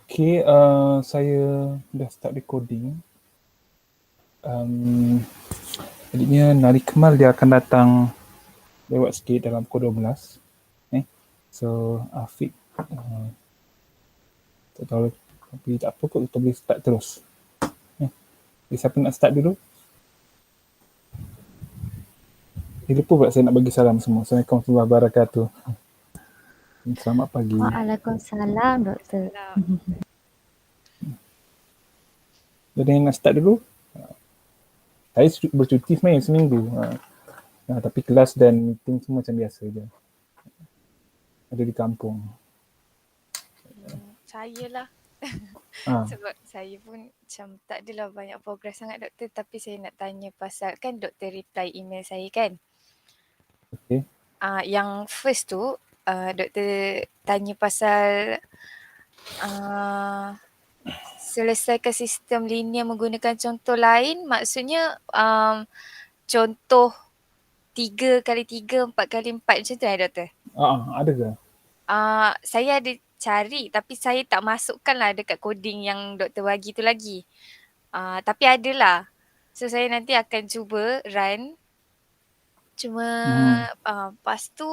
Okay, saya dah start recording. Jadinya Nari Kemal dia akan datang lewat sikit dalam pukul 12. So, Afiq, tak tahu, tapi tak apa kot, kita boleh start terus. Jadi, siapa nak start dulu? Lupa pula saya nak bagi salam semua. Assalamualaikum warahmatullahi wabarakatuh. Selamat pagi. Waalaikumsalam, Doktor. Jadi nak start dulu? Saya bercuti sebenarnya seminggu. Tapi kelas dan meeting semua macam biasa je. Ada di kampung. Saya lah. Sebab saya pun macam tak adalah banyak progress sangat, Doktor. Tapi saya nak tanya pasal, kan Doktor reply email saya kan? Okay. Yang first tu, Doktor tanya pasal selesaikan sistem linear menggunakan contoh lain. Maksudnya contoh 3x3, 4x4 macam tu Doktor? Ada ke? Saya ada cari tapi saya tak masukkan lah dekat coding yang doktor bagi tu lagi. Tapi adalah. So saya nanti akan cuba run. Cuma lepas tu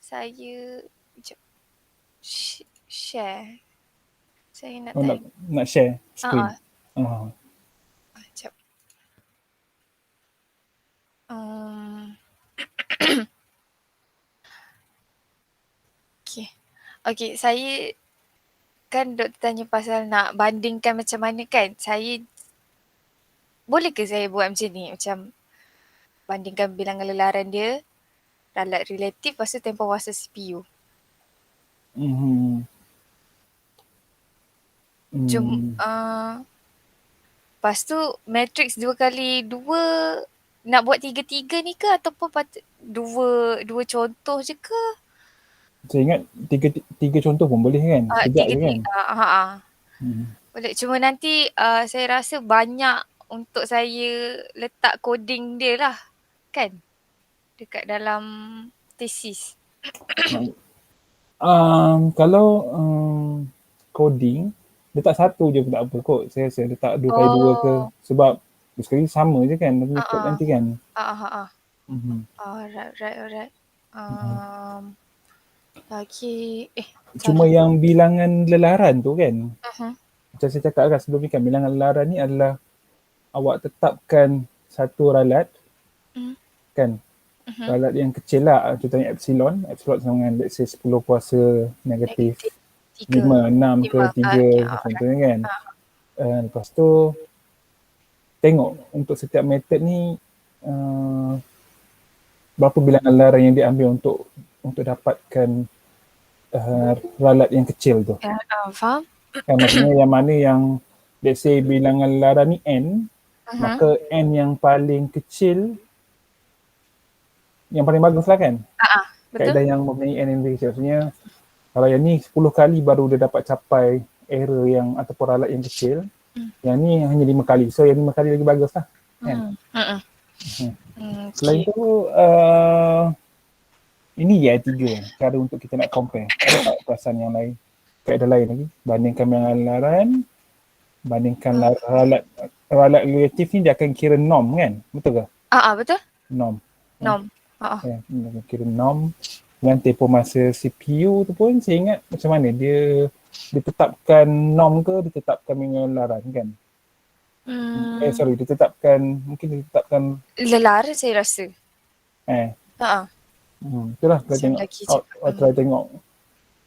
saya sekejap. Share. Saya nak tanya. Nak share screen. Sekejap. Okay, saya kan doktor tanya pasal nak bandingkan macam mana kan. Boleh ke saya buat macam ni? Macam bandingkan bilangan lelaran dia, ralat relatif, lepas tu tempoh masa CPU. Lepas tu matrix 2x2 nak buat 3-3 ni ke ataupun patut dua contoh je ke? Saya ingat tiga contoh pun boleh kan? Sekejap je kan? Boleh. Cuma nanti saya rasa banyak untuk saya letak coding dia lah. Kan? Dekat dalam thesis. Kalau coding, letak satu je pun tak apa kot. Saya rasa letak 2x2 ke. Sebab sekali sama je kan method nanti kan. Alright. Lagi cuma yang bilangan lelaran tu kan. Macam saya cakap kan sebelum ni kan, bilangan lelaran ni adalah awak tetapkan satu ralat kan. Ralat yang kecil lah, contohnya epsilon dengan let's say 10 kuasa negatif 5, 6 ke 3 contohnya kan. Lepas tu tengok untuk setiap method ni berapa bilangan lelaran yang diambil untuk dapatkan ralat yang kecil tu. Faham? Maksudnya yang mana yang let's say bilangan lelaran ni n, maka n yang paling kecil yang paling bagus lah kan. Kaedah yang mempunyai n yang paling kecil. Maksudnya kalau yang ni 10 kali baru dia dapat capai error yang ataupun ralat yang kecil. Yang ni hanya 5 kali. So yang 5 kali lagi bagus lah kan. Selain tu ini je tiga cara untuk kita nak compare. Ada tak perasaan yang lain? Kaedah lain lagi? Bandingkan bilangan lelaran, bandingkan ralat relatif ni dia akan kira norm kan? Betul ke? Betul. Norm. Ya, dia akan kira norm. Dengan tempoh masa CPU tu pun saya ingat macam mana dia ditetapkan norm ke ditetapkan bilangan lelaran kan? Mungkin ditetapkan lelaran saya rasa. Itulah try tengok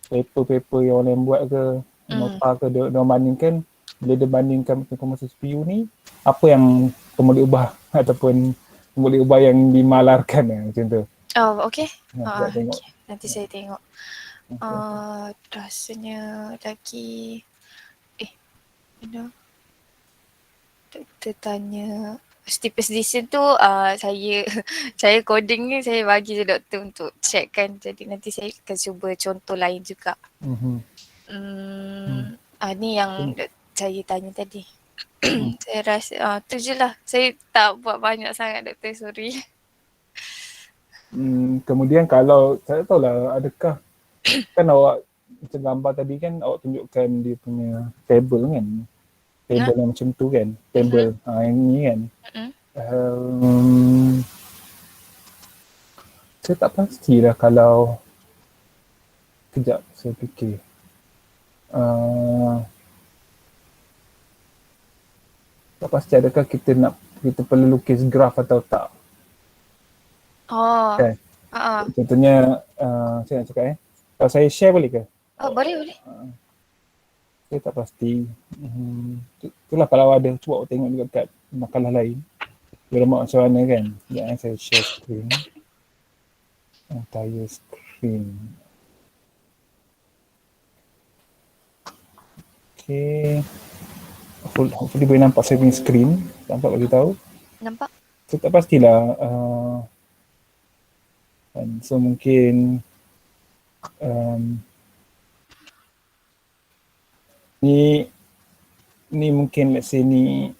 paper yang orang buat ke nota ke dia bandingkan. Bila dia bandingkan masa CPU ni, apa yang boleh ubah ataupun boleh ubah yang dimalarkan macam tu. Okay. Nanti saya tengok. Rasanya lagi doktor tanya steepest descent tu saya coding ni saya bagi je doktor untuk check kan. Jadi nanti saya akan cuba contoh lain juga. Ni yang saya tanya tadi. Saya rasa tu je lah. Saya tak buat banyak sangat doktor, sorry. Kemudian kalau saya tahu lah adakah kan awak macam gambar tadi kan awak tunjukkan dia punya table kan. Table yang macam tu kan. Table yang ni kan. Saya tak pastilah kalau kejap saya fikir. Tak pasti adakah kita perlu lukis graf atau tak. Oh. Okay. Contohnya saya nak cakap kalau saya share boleh ke? Oh, boleh. Saya tak pasti. Itulah kalau ada, cuba awak tengok juga kat makalah lain. Bermak macam mana kan. Sekejap saya share screen. Entire screen. Okay. Hopefully boleh nampak saya punya screen. Nampak bagi tahu. Nampak. Saya tak pastilah. So mungkin ni mungkin let's say ni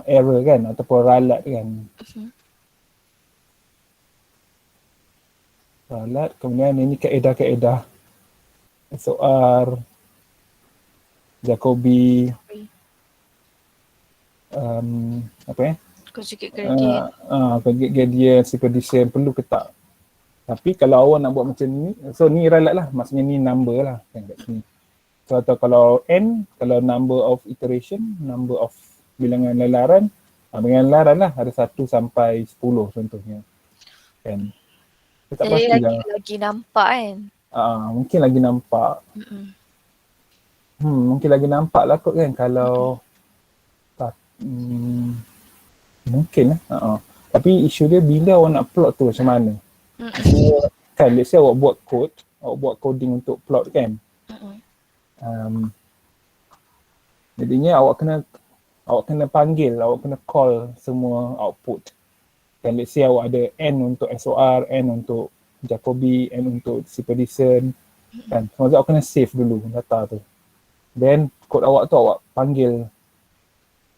error kan ataupun ralat kan. Ralat, kemudian ini kaedah-kaedah SOR, Jacobi, conjugate gradient. Conjugate gradient, superposition perlu ke tak? Tapi kalau awak nak buat macam ni, so ni ralat lah, maksudnya ni number lah kan kat sini. So atau kalau n, kalau number of iteration, number of bilangan lelaran, bilangan lelaran lah ada 1 sampai 10 contohnya. Kan? Saya tak pastilah. Lagi nampak kan? Mungkin lagi nampak. Mungkin lagi nampak lah kot kan kalau mungkin lah. Tapi isu dia bila awak nak plot tu macam mana. Kan let's say awak buat code, awak buat coding untuk plot kan. Jadinya awak kena panggil, awak kena call semua output. Kan let's say awak ada N untuk SOR, N untuk Jacobi, N untuk superposition. Kan, maksudnya awak kena save dulu data tu. Then kod awak tu awak panggil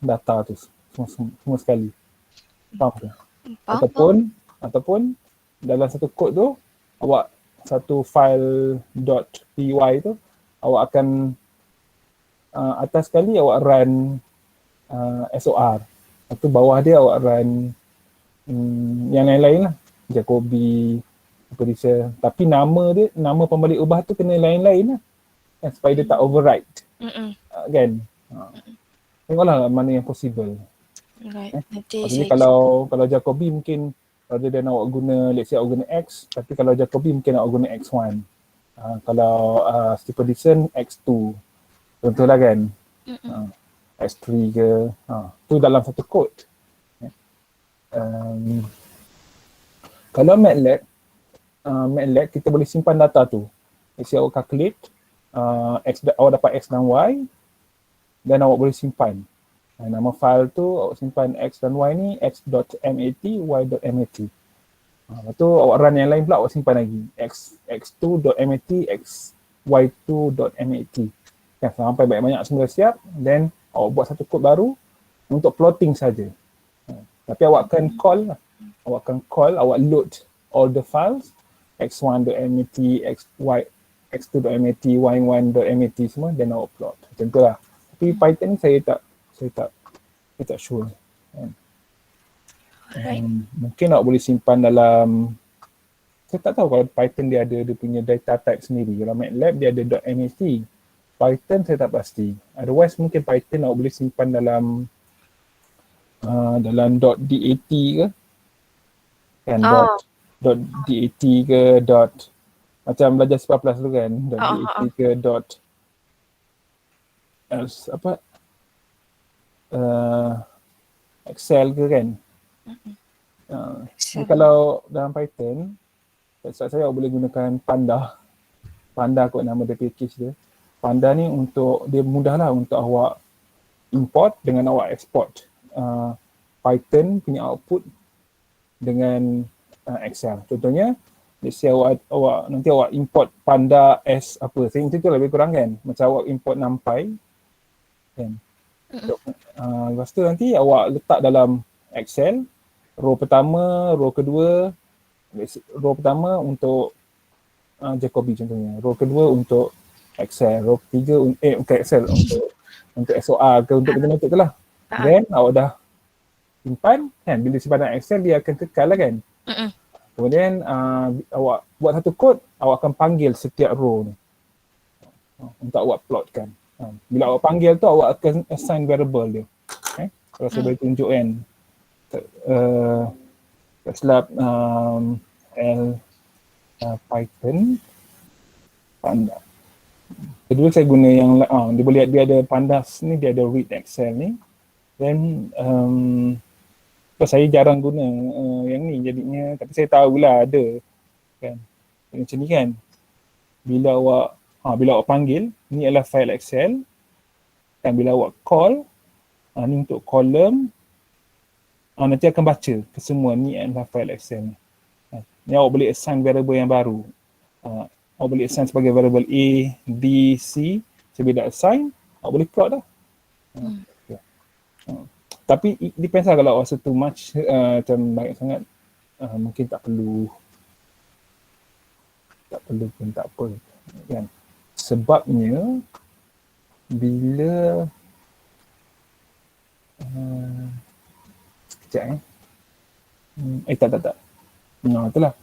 data tu semua sekali. Faham ke? Ataupun dalam satu kod tu awak satu file .py tu awak akan atas sekali awak run SOR. Lepas tu bawah dia awak run yang lain-lain lah. Jacobi, superposition. Tapi nama pembalik ubah tu kena lain-lain lah. Kan, supaya dia tak override. Kan? Tengoklah mana yang possible. Right. Maksudnya kalau Jacobi mungkin rather than awak guna, let's say awak guna X, tapi kalau Jacobi mungkin awak guna X1. Kalau superposition X2. Contohlah kan. X3 ke. Tu dalam satu code. Kalau MATLAB kita boleh simpan data tu. Let's say awak calculate awak dapat X dan Y dan awak boleh simpan. Nama file tu awak simpan X dan Y ni x.mat, y.mat. Lepas tu awak run yang lain pula awak simpan lagi x2.mat, xy2.mat. Kan, sampai banyak-banyak semua siap, then awak buat satu kod baru untuk plotting saja. Tapi awak akan call, awak load all the files x1.mat, x2.mat, y1.mat semua, then awak plot. Macam tu lah. Tapi Python ni saya tak sure. Mungkin awak boleh simpan dalam, saya tak tahu kalau Python dia ada dia punya data type sendiri. Kalau MATLAB dia ada .mat. Python saya tak pasti. Otherwise mungkin Python awak boleh simpan dalam .dat ke. Kan .dat ke macam belajar C++ tu kan. .dat ke Excel ke kan. Kalau dalam Python, saya boleh gunakan Panda kot nama dia, package dia. Panda ni untuk, dia mudah lah untuk awak import dengan awak export Python punya output dengan Excel. Contohnya, let's say awak nanti awak import Panda S apa, saya macam tu lebih kurang kan. Macam awak import NumPy kan. Lepas tu nanti awak letak dalam Excel, row pertama, row kedua, row pertama untuk Jacobi contohnya. Row kedua untuk Excel, row ketiga untuk Excel, untuk SOR ke untuk benda tu lah. Then awak dah simpan kan, bila simpan dalam Excel dia akan kekal lah kan. Kemudian awak buat satu kod, awak akan panggil setiap row ni untuk awak plotkan. Bila awak panggil tu, awak akan assign variable dia. Kalau saya boleh tunjuk kan, tak silap Python Panda. Kedua saya guna yang dia boleh, dia ada pandas ni, dia ada read Excel ni. Then saya jarang guna yang ni jadinya, tapi saya tahulah ada kan. Macam ni kan. Bila awak panggil, ni adalah file Excel. Dan bila awak call, ni untuk column, nanti akan baca ke semua ni adalah file Excel ni. Ni awak boleh assign variable yang baru. Awak boleh assign sebagai variable A, B, C. So bila assign, awak boleh plot dah. Tapi it depends lah, kalau awak rasa too much, macam banyak sangat, mungkin tak perlu pun tak apa kan. Sebabnya bila sekejap tak. Itulah.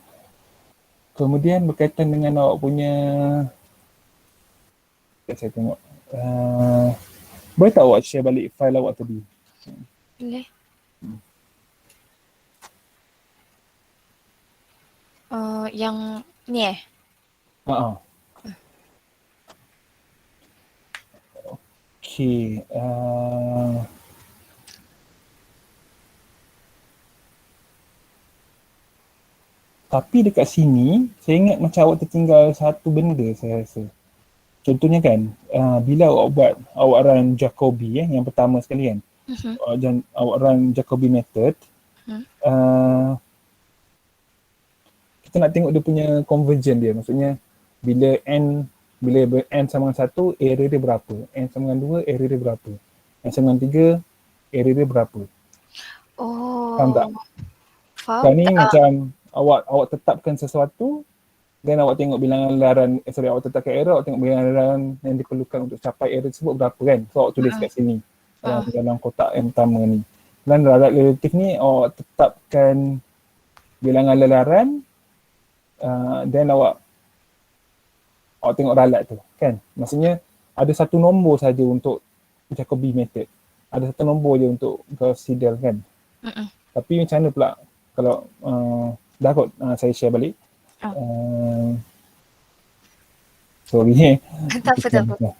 Kemudian berkaitan dengan awak punya, saya tengok, boleh tak awak share balik file awak tadi? Boleh. Yang ni Okay. Tapi dekat sini, saya ingat macam awak tertinggal satu benda saya rasa. Contohnya kan, bila awak run Jacobi yang pertama sekali kan, awak run Jacobi method, kita nak tengok dia punya conversion dia. Maksudnya bila n sama dengan 1, error dia berapa? N sama dengan 2, error dia berapa? N sama dengan 3, error dia berapa? Faham tak? Sekarang ni macam awak tetapkan sesuatu, dan awak tengok bilangan laran, awak tetapkan error, awak tengok bilangan laran yang diperlukan untuk capai error tersebut berapa kan? So awak tulis kat sini, dalam kotak yang pertama ni. Dan ralat relatif ni awak tetapkan bilangan lelaran, dan awak tengok ralat tu kan. Maksudnya ada satu nombor saja untuk Jacobi method. Ada satu nombor je untuk Gauss Seidel kan. Tapi macam mana pula kalau dah kot saya share balik. Sorry. Tak apa.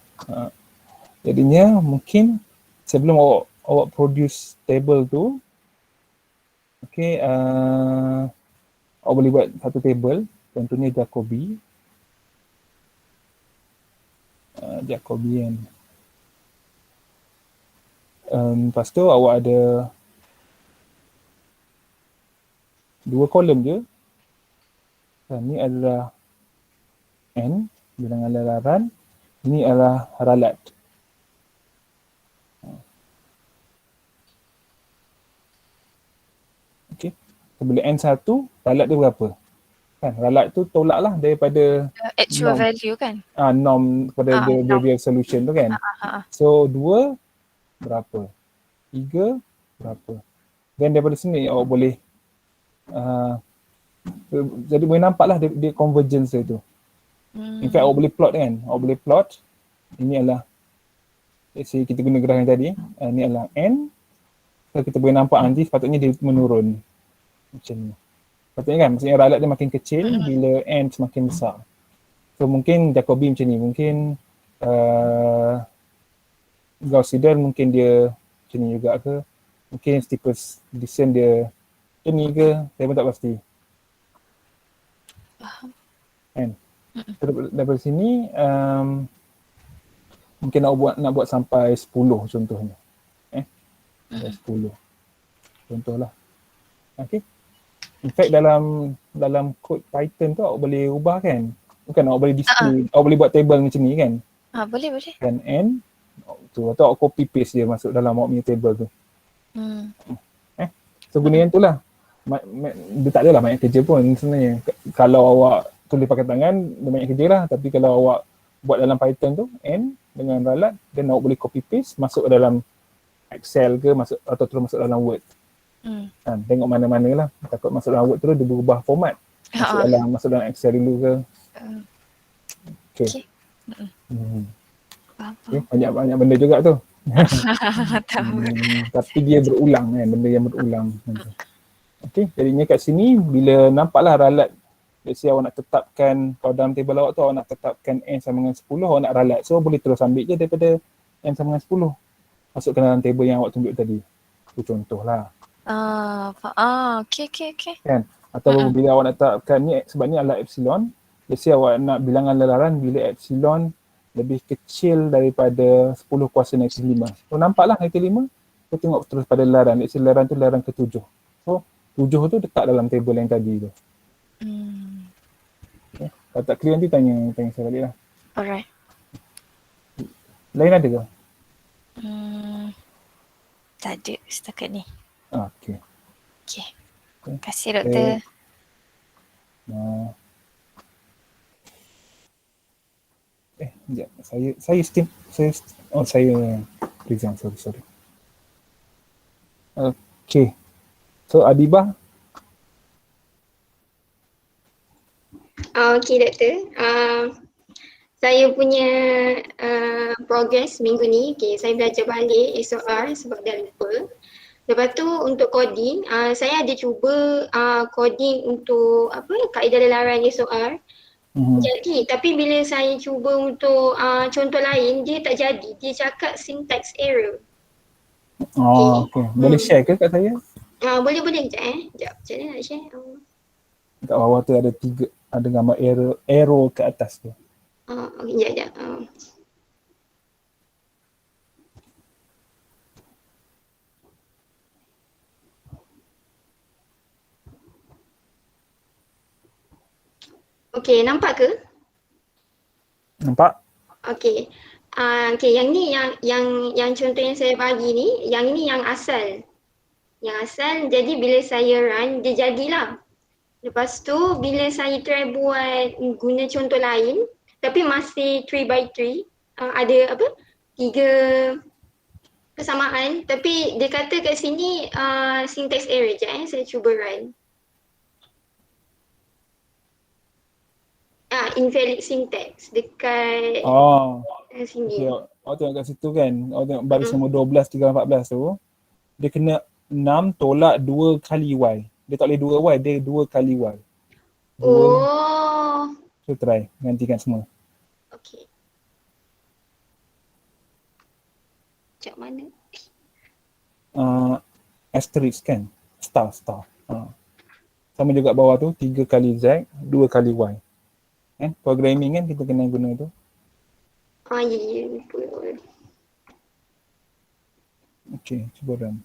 Jadinya mungkin sebelum awak produce table tu, okay, awak boleh buat satu table, contohnya Jacobi. Jacobian. Lepas tu awak ada 2 kolom je. Ini adalah N, bilangan lelaran. Ini adalah ralat. Okay. Bila N1, ralat dia berapa? Kan, ralat tu tolaklah daripada actual norm, value kan? Norm kepada the Behavior solution tu kan. So 2 berapa? 3 berapa? Dan daripada sini awak boleh jadi boleh nampaklah dia convergence dia tu. In fact awak boleh plot kan. Awak boleh plot. Ini adalah, let's say kita guna graf yang tadi. Ini adalah N. So kita boleh nampak nanti sepatutnya dia menurun. Macam ni. Sepatutnya kan, maksudnya ralat dia makin kecil bila N semakin besar. So mungkin Jacobi macam ni. Mungkin Gauss Seidel mungkin dia macam ni juga ke. Mungkin steepest descent dia macam ni ke. Saya pun tak pasti. Kan? Daripada sini mungkin nak buat sampai 10 contohnya. 10 contohlah. Okay. In fact dalam kod Python tu awak boleh ubah kan. Bukan awak boleh display, awak boleh buat table macam ni kan. Boleh. Dan N tu, atau awak copy paste dia masuk dalam awak punya table tu. So guna yang tu lah. Dia tak adalah banyak kerja pun sebenarnya. Kalau awak tulis pakai tangan, dia banyak kerja lah. Tapi kalau awak buat dalam Python tu, N dengan ralat, dan awak boleh copy paste, masuk ke dalam Excel ke, masuk atau terus masuk dalam Word. Tengok mana-mana lah. Takut masuk dalam Word tu dia berubah format. Masuk dalam Excel dulu ke. Okay. Banyak benda juga tu. Tapi dia berulang kan, benda yang berulang. Okay, jadinya kat sini bila nampaklah ralat, let's say awak nak tetapkan, kalau dalam table awak tu awak nak tetapkan N sama dengan 10, awak nak ralat. So boleh terus ambil je daripada N sama dengan 10. Masukkan dalam table yang awak tunjuk tadi. Itu contohlah. Okay. Kan? Atau bila awak nak tetapkan ni, sebab ni adalah epsilon. Let's say awak nak bilangan lelaran bila epsilon lebih kecil daripada 10 kuasa negatif 5. So nampaklah negatif 5, so tengok terus pada lelaran. Let's say lelaran tu lelaran ke-7. So 7 tu letak dalam table yang tadi tu. Okay. Kalau tak clear nanti tanya saya balik lah. Alright. Lain ada ke? Tak ada setakat ni. Okay. Terima kasih doktor. Sekejap. Saya resign, sorry. Okay. So Adibah. Okay doktor. Saya punya progress minggu ni, saya belajar balik SOR sebab dah lupa. Lepas tu untuk coding, saya ada cuba coding untuk kaedah lelaran SOR. Jadi, tapi bila saya cuba untuk contoh lain, dia tak jadi. Dia cakap syntax error. Okay. Boleh share ke kat saya? Boleh kejap Sekejap, macam mana nak share? Kat bawah tu ada gambar arrow ke atas tu. Okay, sekejap. Okay, nampak ke? Nampak? Okay. Yang ni yang contoh yang saya bagi ni, yang ini yang asal. Yang asal, jadi bila saya run, dia jadilah. Lepas tu, bila saya try buat guna contoh lain, tapi masih 3x3, ada 3 kesamaan, tapi dia kata kat sini syntax error. Saya cuba run. Invalid syntax dekat sini. Okay. Awak tengok kat situ kan, awak tengok baris nombor 12, 13, 14 tu, dia kena 6 tolak 2 kali Y. Dia tak boleh 2Y, dia 2 kali Y. So try, gantikan semua. Okay. Macam mana? Asterisk kan, star. Sama juga bawah tu, 3 kali Z, 2 kali Y. Programming kan kita kena guna tu. Ya, lupa. Okay, cuba run.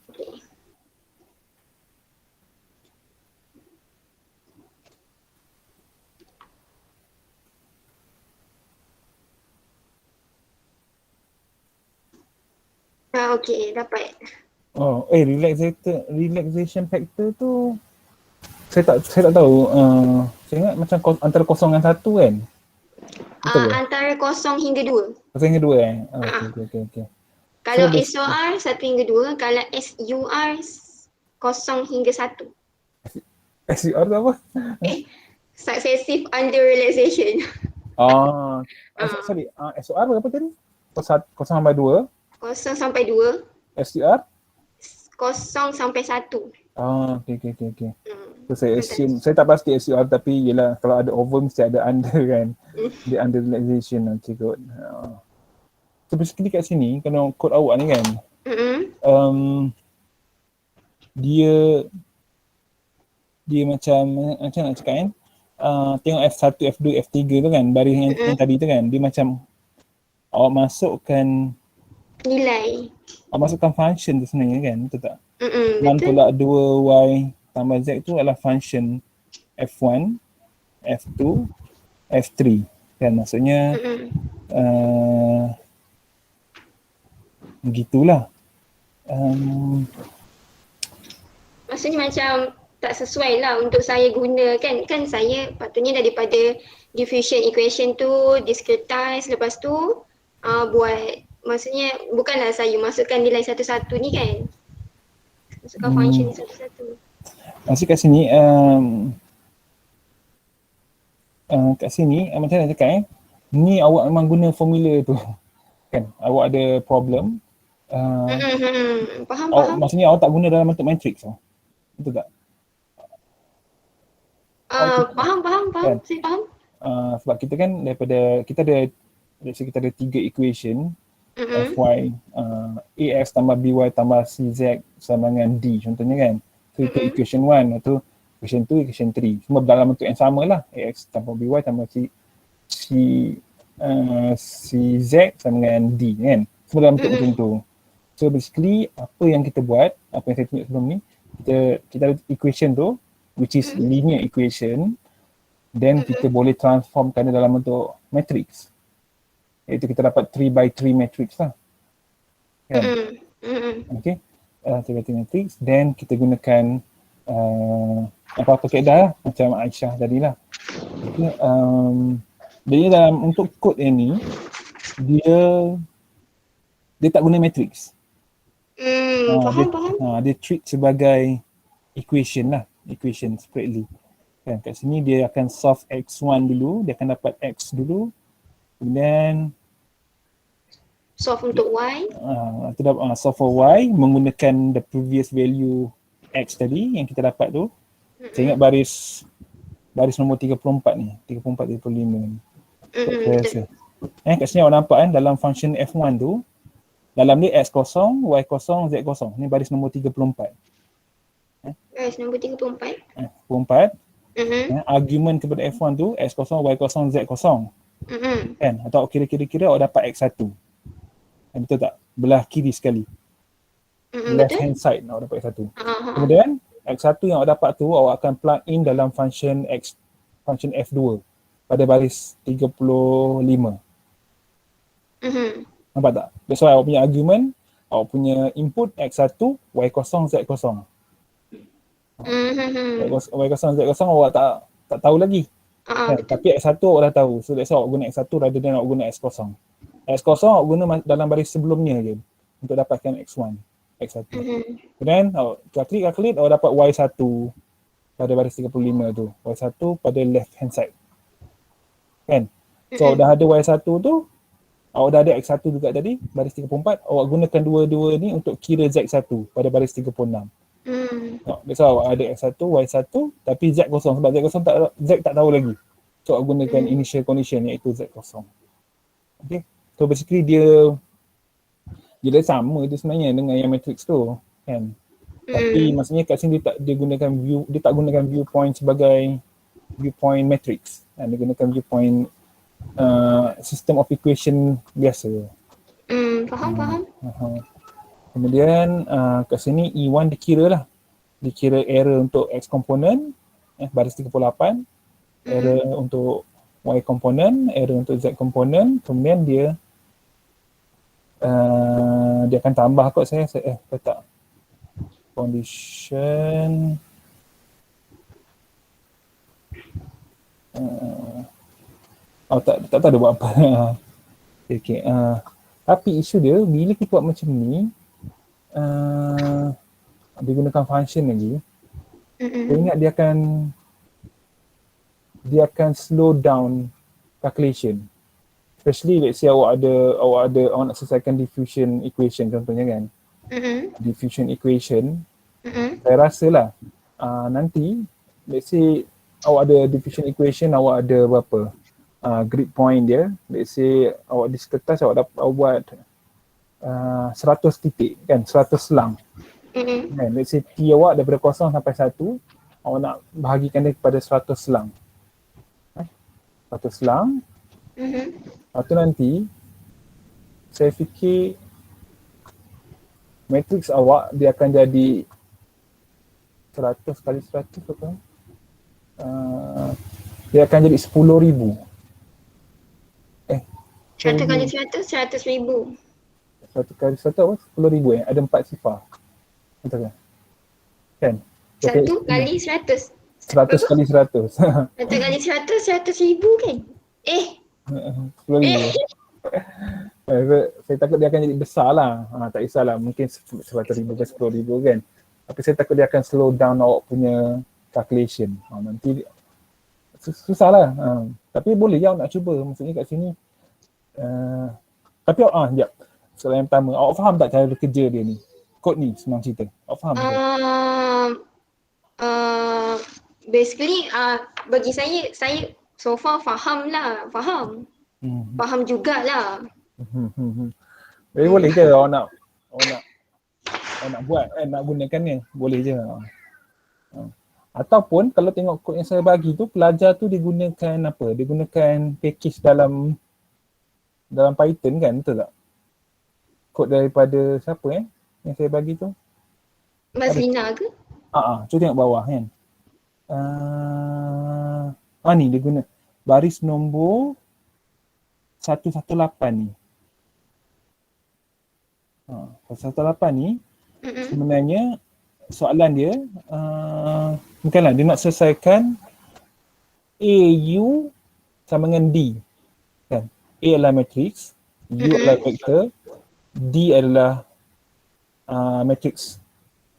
Okay, dapat. Relaxation factor tu saya tak tahu. Saya ingat macam antara 0 dengan 1 kan? Antara 0 hingga 2. 0 hingga 2 Okay. Kalau SOR 1 hingga 2, kalau SUR 0 hingga 1. SUR tu apa? Successive under relaxation. Sorry, SOR berapa tadi? 0 sampai 2. 0 sampai 2. SUR? 0 sampai 1. Okay. So saya assume, saya tak pasti SUR tapi yelah kalau ada over mesti ada under kan. Dia under relaxation, okay good. So basically kat sini, kalau kod awak ni kan, dia macam nak cakap kan, tengok F1, F2, F3 tu kan, baris yang tadi tu kan, dia macam awak masukkan nilai. Awak masukkan function tu sebenarnya kan, betul tak? 6 Betul. tolak 2Y tambah Z tu adalah function F1, F2, F3 kan, maksudnya begitulah. Maksudnya macam tak sesuai lah untuk saya guna kan. Kan saya patutnya daripada diffusion equation tu diskretize, lepas tu buat, maksudnya bukanlah saya masukkan nilai satu-satu ni kan. Masukkan function ni satu-satu. Masih kat sini kat sini macam mana cakap ni awak memang guna formula tu kan, awak ada problem Faham. maksudnya awak tak guna dalam bentuk matrix betul tak? Faham. Kan? Saya faham. Sebab kita kan kita ada 3 equation fy ax tambah by tambah cz sama dengan d contohnya kan. So itu equation 1, itu equation 2, equation 3 semua dalam bentuk yang sama lah, ax tambah by tambah cz sama dengan d kan, semua dalam bentuk macam tu. So basically apa yang kita buat, apa yang saya tunjuk sebelum ni, kita ada equation tu which is linear equation, then kita boleh transformkan dia dalam bentuk matrix, iaitu kita dapat 3x3 matrix lah kan. Okay, 3x3 matrix, then kita gunakan apa-apa kaedah lah, macam Aisyah tadi lah. Okay, jadi dalam untuk kod yang ni dia tak guna matrix. Faham. Dia treat sebagai equation lah, equation separately kan. Kat sini dia akan solve x1 dulu, dia akan dapat x dulu, kemudian Solve untuk y. Solve for y menggunakan the previous value x tadi yang kita dapat tu. Saya ingat baris nombor 34 ni, 34, 35 ni. Kat sini awak nampak kan, dalam function f1 tu, dalam dia x kosong, y kosong, z kosong. Ni baris nombor 34. Baris nombor 34. 34. Argument kepada f1 tu, x kosong, y kosong, z kosong. Kan? Atau kira-kira awak dapat x1. Betul tak? Belah kiri sekali. Left hand side awak dapat x1. Kemudian x1 yang awak dapat tu awak akan plug in dalam function f2 pada baris 35. Nampak tak? That's why awak punya argument, awak punya input x1, y kosong, z kosong. Y kosong, z kosong awak tak tahu lagi. Tapi x1 awak dah tahu. So that's why awak guna x1 rather than awak guna x kosong. X kosong awak guna dalam baris sebelumnya je untuk dapatkan x1, x1. Kemudian awak calculate awak dapat y1 pada baris 35 tu. Y1 pada left hand side. Kan? So dah ada y1 tu, awak dah ada x1 juga tadi, baris 34, awak gunakan dua-dua ni untuk kira z1 pada baris 36. That's why awak ada x1, y1, tapi z kosong, sebab z tak tahu lagi. So awak gunakan initial condition iaitu z kosong. Okay. So basically dia sama tu sebenarnya dengan yang matrix tu kan. Tapi maksudnya kat sini dia tak gunakan viewpoint sebagai viewpoint matrix. Dia gunakan viewpoint system of equation biasa. Faham. Kemudian kat sini E1 dikira error untuk X component baris 38, error untuk Y component, error untuk Z component, kemudian dia akan tambah kot saya letak condition tak tahu dia buat apa. Okay. Tapi isu dia bila kita buat macam ni, dia gunakan function lagi, saya ingat dia akan slow down calculation. Especially let's say awak nak selesaikan diffusion equation contohnya kan. Diffusion equation, saya rasa lah nanti let's say awak ada diffusion equation, awak ada berapa grid point dia, let's say awak diskretize, awak buat 100 titik kan, 100 selang. Kan? Let's say T awak daripada 0 sampai 1, awak nak bahagikan dia kepada 100 selang. 100 selang. Lepas tu nanti saya fikir matrix awak dia akan jadi 100 kali 100 apa? Dia akan jadi 10,000. 100 kali 100, 100,000. 100 kali 100 apa? 10,000 ada 4 sifar. Betul kan? 1 kali 100. 100 kali 100. 1 kali 100, 100,000 kan? 10,000. Saya takut dia akan jadi besar lah. Tak kisahlah, mungkin 100,000 ke 10,000 kan. Tapi saya takut dia akan slow down awak punya calculation. Nanti susah lah. Tapi boleh je awak nak cuba. Maksudnya kat sini. Tapi sekejap. Soalan yang pertama, awak faham tak cara kerja dia ni? Kod ni senang cerita. Awak faham tak? Basically bagi saya so far faham lah. Faham jugalah. Boleh je awak nak buat nak gunakan ni. Boleh je. Ataupun kalau tengok kod yang saya bagi tu, pelajar tu dia gunakan apa? Dia gunakan package dalam Python kan, betul tak? Kod daripada siapa yang saya bagi tu? Mas Lina ke? Cuba tengok bawah kan. Ni dia guna baris nombor 118 ni. 118 ni sebenarnya soalan dia bukanlah dia nak selesaikan AU sama dengan D kan. A adalah matrix, U adalah vektor, D adalah matrix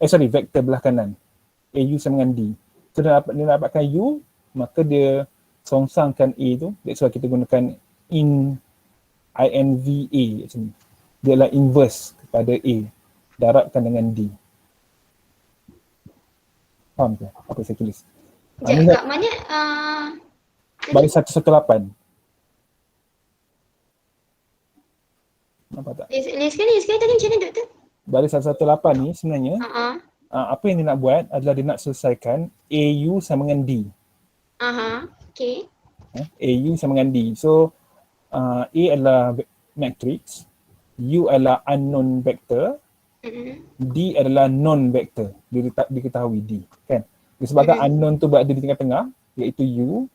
vektor belah kanan. AU sama dengan D. So dia dapatkan U, maka dia songsangkan A tu. That's why kita gunakan INVA macam ni. Dia adalah inverse kepada A, darabkan dengan D. Faham ke apa saya tulis? Kat mana? Baris 118. Nampak tak? Sekali tadi macam mana doktor? Baris 118 ni sebenarnya apa yang dia nak buat adalah dia nak selesaikan AU sama dengan D. Okay. AU sama dengan D. So A adalah matrix, U adalah unknown vector, D adalah non-vector. Dia diketahui D kan. Disebabkan unknown tu berada di tengah-tengah iaitu U.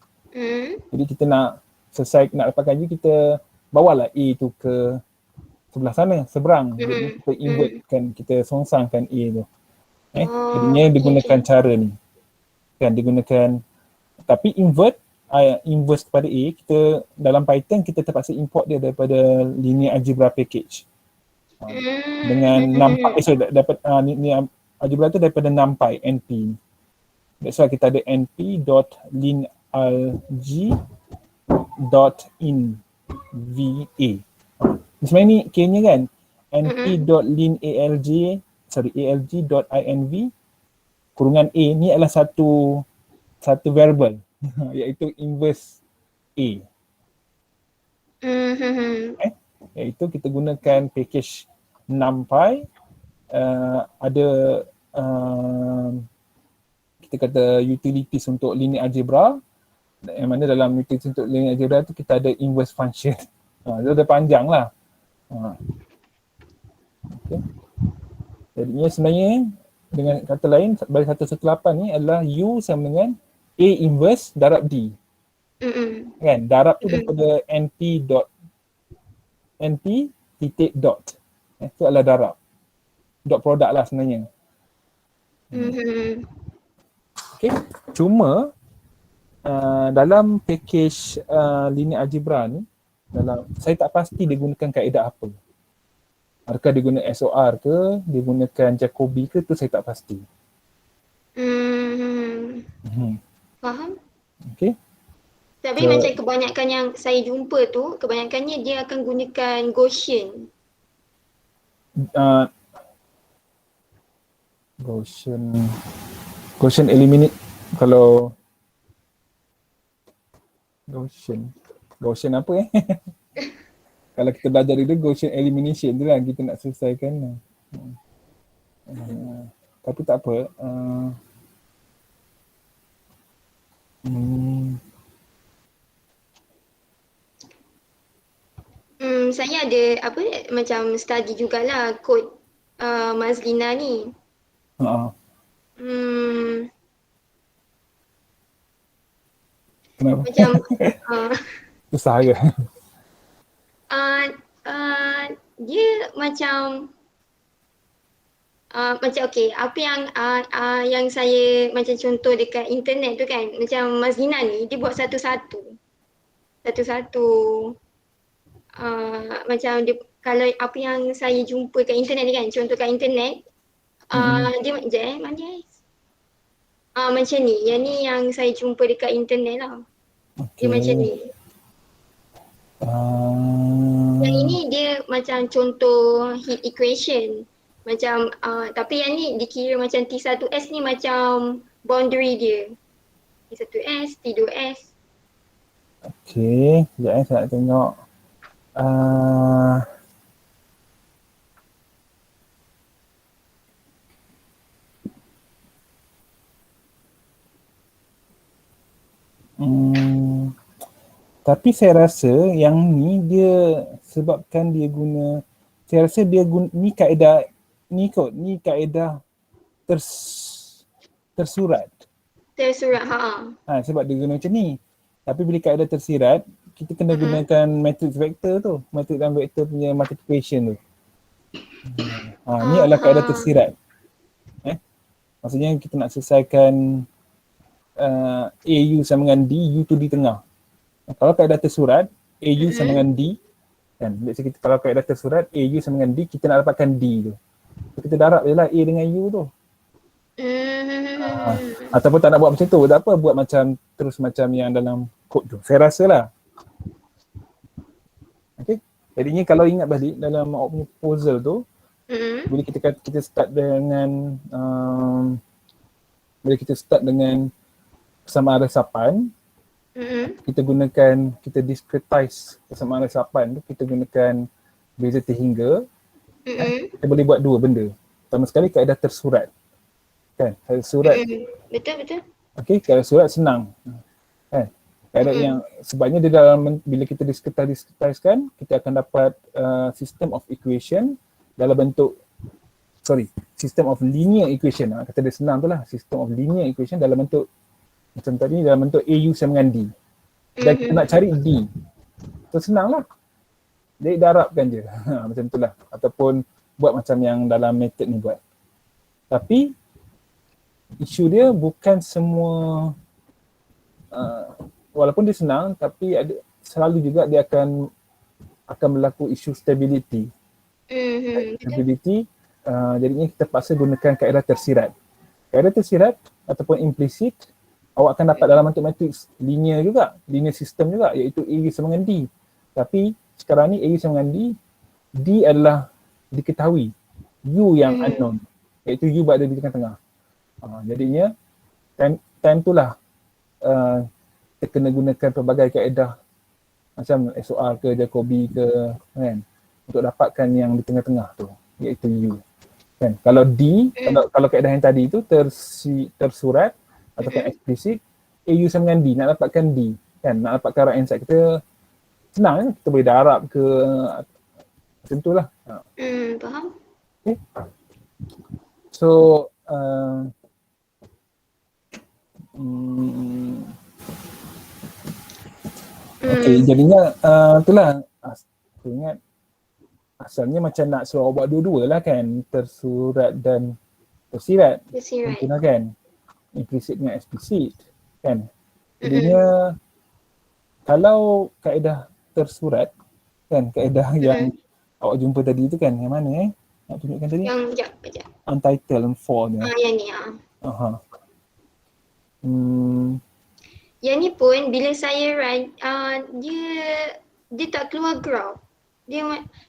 Jadi kita nak selesai nak dapatkan U, kita bawalah A tu ke sebelah sana, seberang. Jadi kita invert kan, kita songsangkan A tu. Jadinya digunakan cara ni. Kan digunakan, tapi inverse kepada A, kita dalam Python kita terpaksa import dia daripada linear algebra package. Dengan NumPy, dapat linear algebra tu daripada NumPy, NP. That's why kita ada np.linalg.inva. Sebenarnya ni K-nya kan, np.alg.inv kurungan A ni adalah satu variable iaitu inverse A. Iaitu kita gunakan package NumPy, ada kita kata utilities untuk linear algebra, yang mana dalam utilities untuk linear algebra tu kita ada inverse function. Dia dah panjang lah. Okay. Jadinya sebenarnya dengan kata lain, baris 118 ni adalah U sama dengan A inverse darab D. Kan, darab tu daripada np titik dot. Itu adalah darab. Dot product lah sebenarnya. Okay. Cuma dalam package linear algebra ni, saya tak pasti dia gunakan kaedah apa. Adakah dia guna SOR ke, dia gunakan Jacobi ke, tu saya tak pasti. Faham? Okay. Tapi macam kebanyakan yang saya jumpa tu, kebanyakannya dia akan gunakan Gaussian. Gaussian eliminate, kalau Gaussian apa kalau kita belajar itu Gaussian elimination tu lah kita nak selesaikan. Tapi tak apa. Saya ada macam study jugalah kod Mazlina ni. Kenapa? Macam susah ke? Dia macam Macam apa yang saya macam contoh dekat internet tu kan, macam Mas Gina ni dia buat satu-satu macam dia, kalau apa yang saya jumpa kat internet ni kan, contoh kat internet dia mana macam ni, yang ni yang saya jumpa dekat internet lah. Dia macam ni. Yang ini dia macam contoh heat equation. Macam tapi yang ni dikira macam T1S ni macam boundary dia. T1S, T2S. Okay, sekejap saya nak tengok. Tapi saya rasa yang ni dia sebabkan dia guna, saya rasa dia guna ni kaedah tersurat. Tersurat, sebab dia guna macam ni. Tapi bila kaedah tersirat, kita kena gunakan matrix vektor tu, matrix dan vektor punya multiplication tu. Ni adalah kaedah tersirat. Maksudnya kita nak selesaikan AU sama dengan D, U tu di tengah. Kalau kaedah tersurat, AU sama dengan D, kan? Kalau kaedah tersurat, AU sama dengan D, kita nak dapatkan D tu. Kita darab je lah A dengan U tu. Ataupun tak nak buat macam tu, tak apa, buat macam terus macam yang dalam kod tu. Saya rasa lah. Okay. Jadinya kalau ingat balik dalam awak punya proposal tu, bila kita start dengan persamaan resapan, kita discretize persamaan resapan tu, kita gunakan beza terhingga. Kita boleh buat dua benda. Pertama sekali kaedah tersurat. Kan? Kaedah surat. Betul. Okey, kaedah surat senang. Kan? Kaedah yang sebabnya dia dalam, bila kita discretizekan, kita akan dapat system of equation dalam bentuk system of linear equation. Kata dia senang tu lah, system of linear equation dalam bentuk macam tadi, dalam bentuk AU sama dengan D. Dan kita nak cari D. So senang lah. Dia darabkan je. Macam tu lah. Ataupun buat macam yang dalam method ni buat. Tapi isu dia bukan semua, walaupun dia senang, tapi ada selalu juga dia akan berlaku isu stability. Stability, jadinya kita paksa gunakan kaedah tersirat. Kaedah tersirat ataupun implicit, awak akan dapat dalam bentuk matrix linear juga, linear system juga, iaitu A sama dengan D. Tapi sekarang ni A sama dengan D, D adalah diketahui, U yang unknown, iaitu U berada di tengah-tengah. Jadinya time tu lah kita kena gunakan pelbagai kaedah macam SOR ke Jacobi ke, kan, untuk dapatkan yang di tengah-tengah tu, iaitu U. Kan? Kalau D, kalau kaedah yang tadi tu tersurat ataupun eksplisit, AU sama dengan D, nak dapatkan D, kan, nak dapatkan right hand side kita senang kan, kita boleh darab ke macam tu lah. Faham. Okay. So okay, jadinya itulah, aku ingat asalnya macam nak suruh buat dua-dua lah kan, tersurat dan tersirat. Mungkin lah kan, implicit dengan explicit kan. Jadinya kalau kaedah tersurat kan, kaedah yang awak jumpa tadi tu kan, yang mana nak tunjukkan tadi? Yang sekejap. Untitled and for ni. Yang ni Yang ni pun bila saya run, dia tak keluar graph.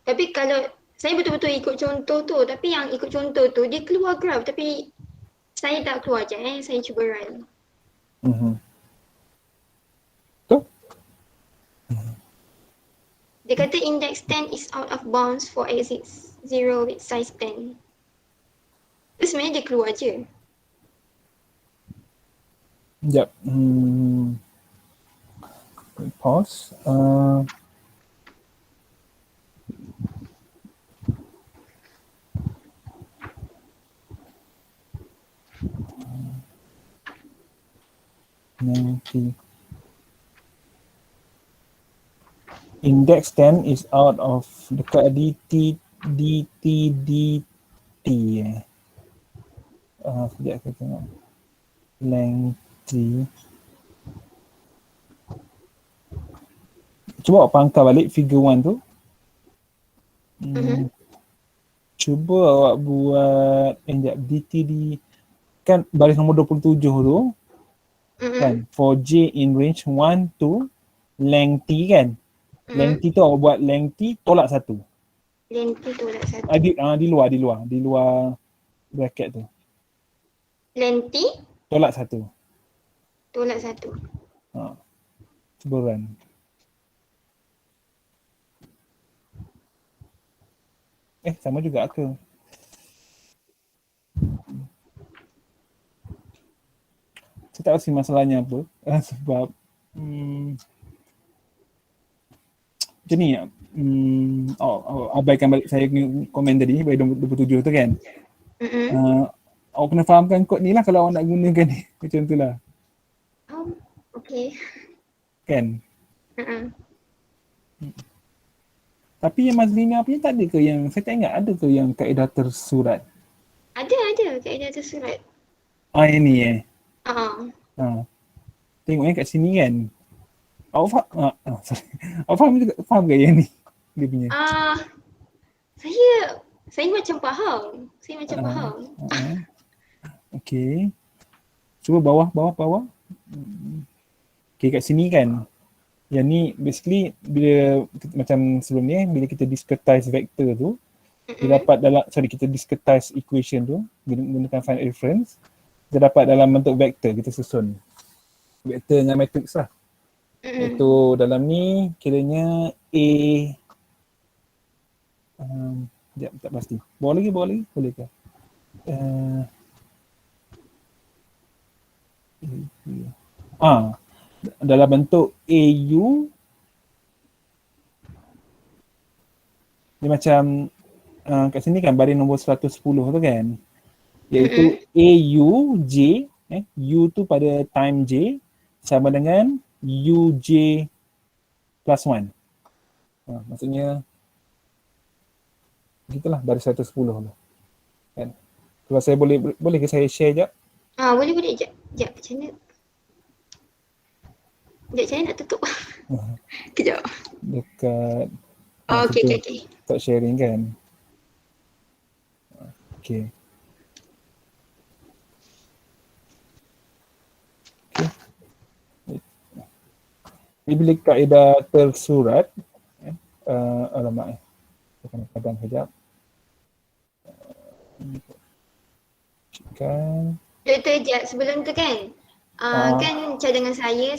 Tapi kalau saya betul-betul ikut contoh tu, tapi yang ikut contoh tu dia keluar graph, tapi saya tak keluar je. Saya cuba run. Betul? Dia kata index 10 is out of bounds for exit 0 with size 10. Itu sebenarnya dia keluar je. Sekejap. Pause. Nanti. Index 10 is out of dekat DT. Sekejap aku tengok. Lengthy. Cuba awak pangkal balik figure 1 tu. Cuba awak buat sekejap DTD kan baris nombor 27 tu kan for J in range 1 to lengthy kan. Lengthy tu awak buat lengthy tolak 1. Lengthy tolak 1. Di luar bracket tu. Lengthy Tolak 1. tolak 1. Cuba run. Sama juga ke? Saya tak pasti masalahnya apa. Sebab macam ni abaikan balik saya komen tadi bagi 27 tu kan. Awak kena fahamkan kod ni lah kalau awak nak gunakan ni. Macam tu lah. Okay. Kan? Tapi yang Mazlina punya tak ada ke yang, saya tak ingat ada ke yang kaedah tersurat? Ada kaedah tersurat. Yang ni Tengok kat sini kan. Awak faham ke yang ni? Dia punya. Saya macam faham. Okay. Cuba bawah. Okay, kat sini kan. Yang ni basically bila macam sebelum ni bila kita discretize vector tu, dia dapat kita discretize equation tu menggunakan finite difference, dia dapat dalam bentuk vector, kita susun vector dengan matrix lah. Iaitu dalam ni kiranya A tak pasti. Bawa lagi boleh ke? Dalam bentuk AU dia macam kat sini kan baris nombor 110 tu kan, iaitu AU J, U tu pada time J sama dengan UJ plus 1. Maksudnya begitulah baris 110 tu kan. Kalau saya boleh ke saya share jap? Boleh jap macam mana? Sekejap, saya nak tutup. Kejap. Dekat. Okay. Tak sharing kan? Okay. Ini bila kaedah tersurat. Alamak. Saya kena padam sekejap. Doktor, sebelum tu kan, kan cadangan saya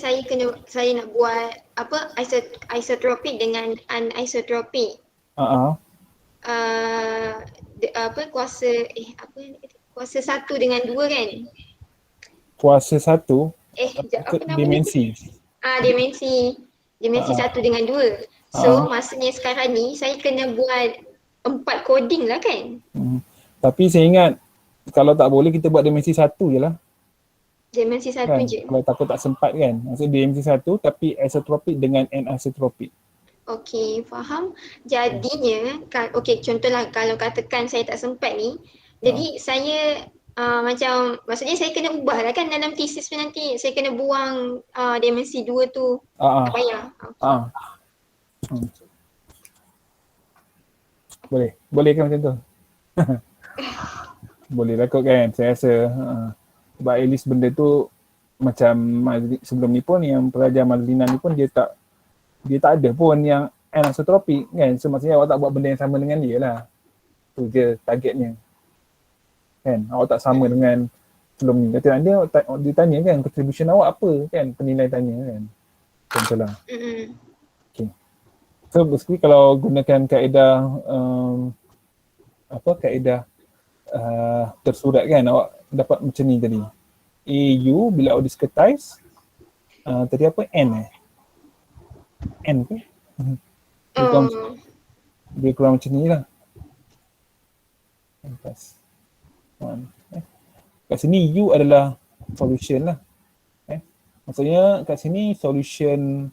nak buat isotropik dengan anisotropik. Kuasa 1 dengan 2 kan? Kuasa 1? Dimensi 1 dengan 2. So maksudnya sekarang ni saya kena buat 4 coding lah kan? Tapi saya ingat kalau tak boleh kita buat dimensi 1 je lah. Dimensi 1 kan? je? Kalau takut tak sempat kan. Maksudnya dimensi 1 tapi isotropik dengan anisotropik. Okey, faham. Jadinya, contohlah kalau katakan saya tak sempat ni, jadi saya maksudnya saya kena ubah lah kan dalam thesis tu nanti. Saya kena buang dimensi 2 tu. Tak payah. Boleh kan macam tu? Boleh lah kot kan, saya rasa. Sebab at least benda tu macam sebelum ni pun yang pelajar Mazlina ni pun dia tak ada pun yang anisotropik kan. So maksudnya awak tak buat benda yang sama dengan dia lah. Tu je targetnya. Kan, awak tak sama dengan sebelum ni. Kata dia tanya kan contribution awak apa kan, penilai tanya kan. Contohlah. Okay. So basically kalau gunakan kaedah kaedah tersurat kan, awak dapat macam ni tadi. AU bila awak discretize tadi apa N ke? Dia kurang macam ni lah. Kat sini U adalah solution lah. Maksudnya kat sini solution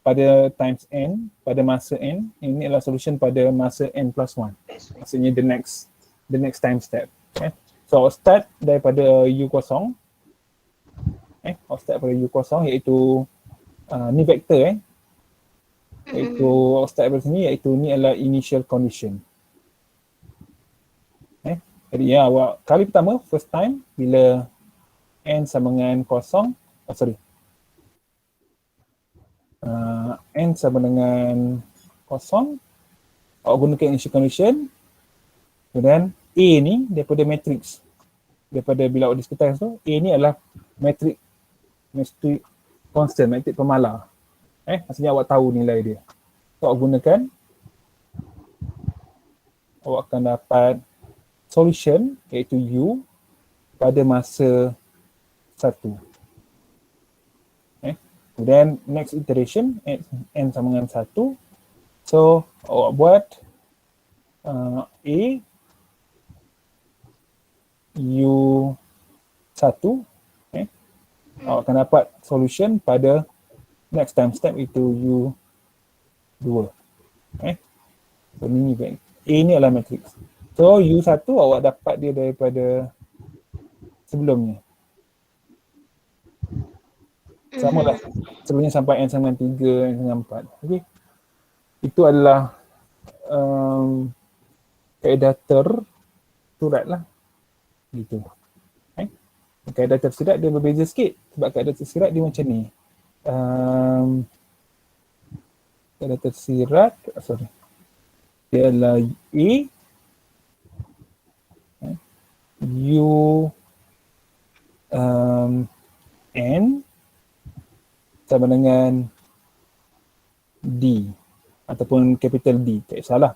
pada times N, pada masa N. Ini adalah solution pada masa N plus 1. Maksudnya the next time step. So awak start daripada U kosong. Awak start daripada U kosong iaitu ni vektor iaitu awak start daripada sini iaitu ni adalah initial condition. Jadi awak kali pertama first time bila n sama dengan kosong, n sama dengan kosong, awak gunakan initial condition, kemudian A ni daripada matrix, daripada bila awak diskutasi tu, A ni adalah matrix constant, matrix pemalar. Maksudnya awak tahu nilai dia. So awak gunakan, awak akan dapat solution iaitu U pada masa 1. Kemudian next iteration n sama dengan 1. So awak buat A U1, awak akan dapat solution pada next time step itu U2. So ni A ni adalah matrix. So U1 awak dapat dia daripada sebelumnya. Sama lah. Sebelumnya sampai n sama dengan 3, n sama dengan 4. Okay. Itu adalah kaedah tersurat lah. Gitu. Kaedah tersirat dia berbeza sikit. Sebab kaedah tersirat dia macam ni. Kaedah tersirat, dia adalah A U N sama dengan D ataupun capital D, tak salah.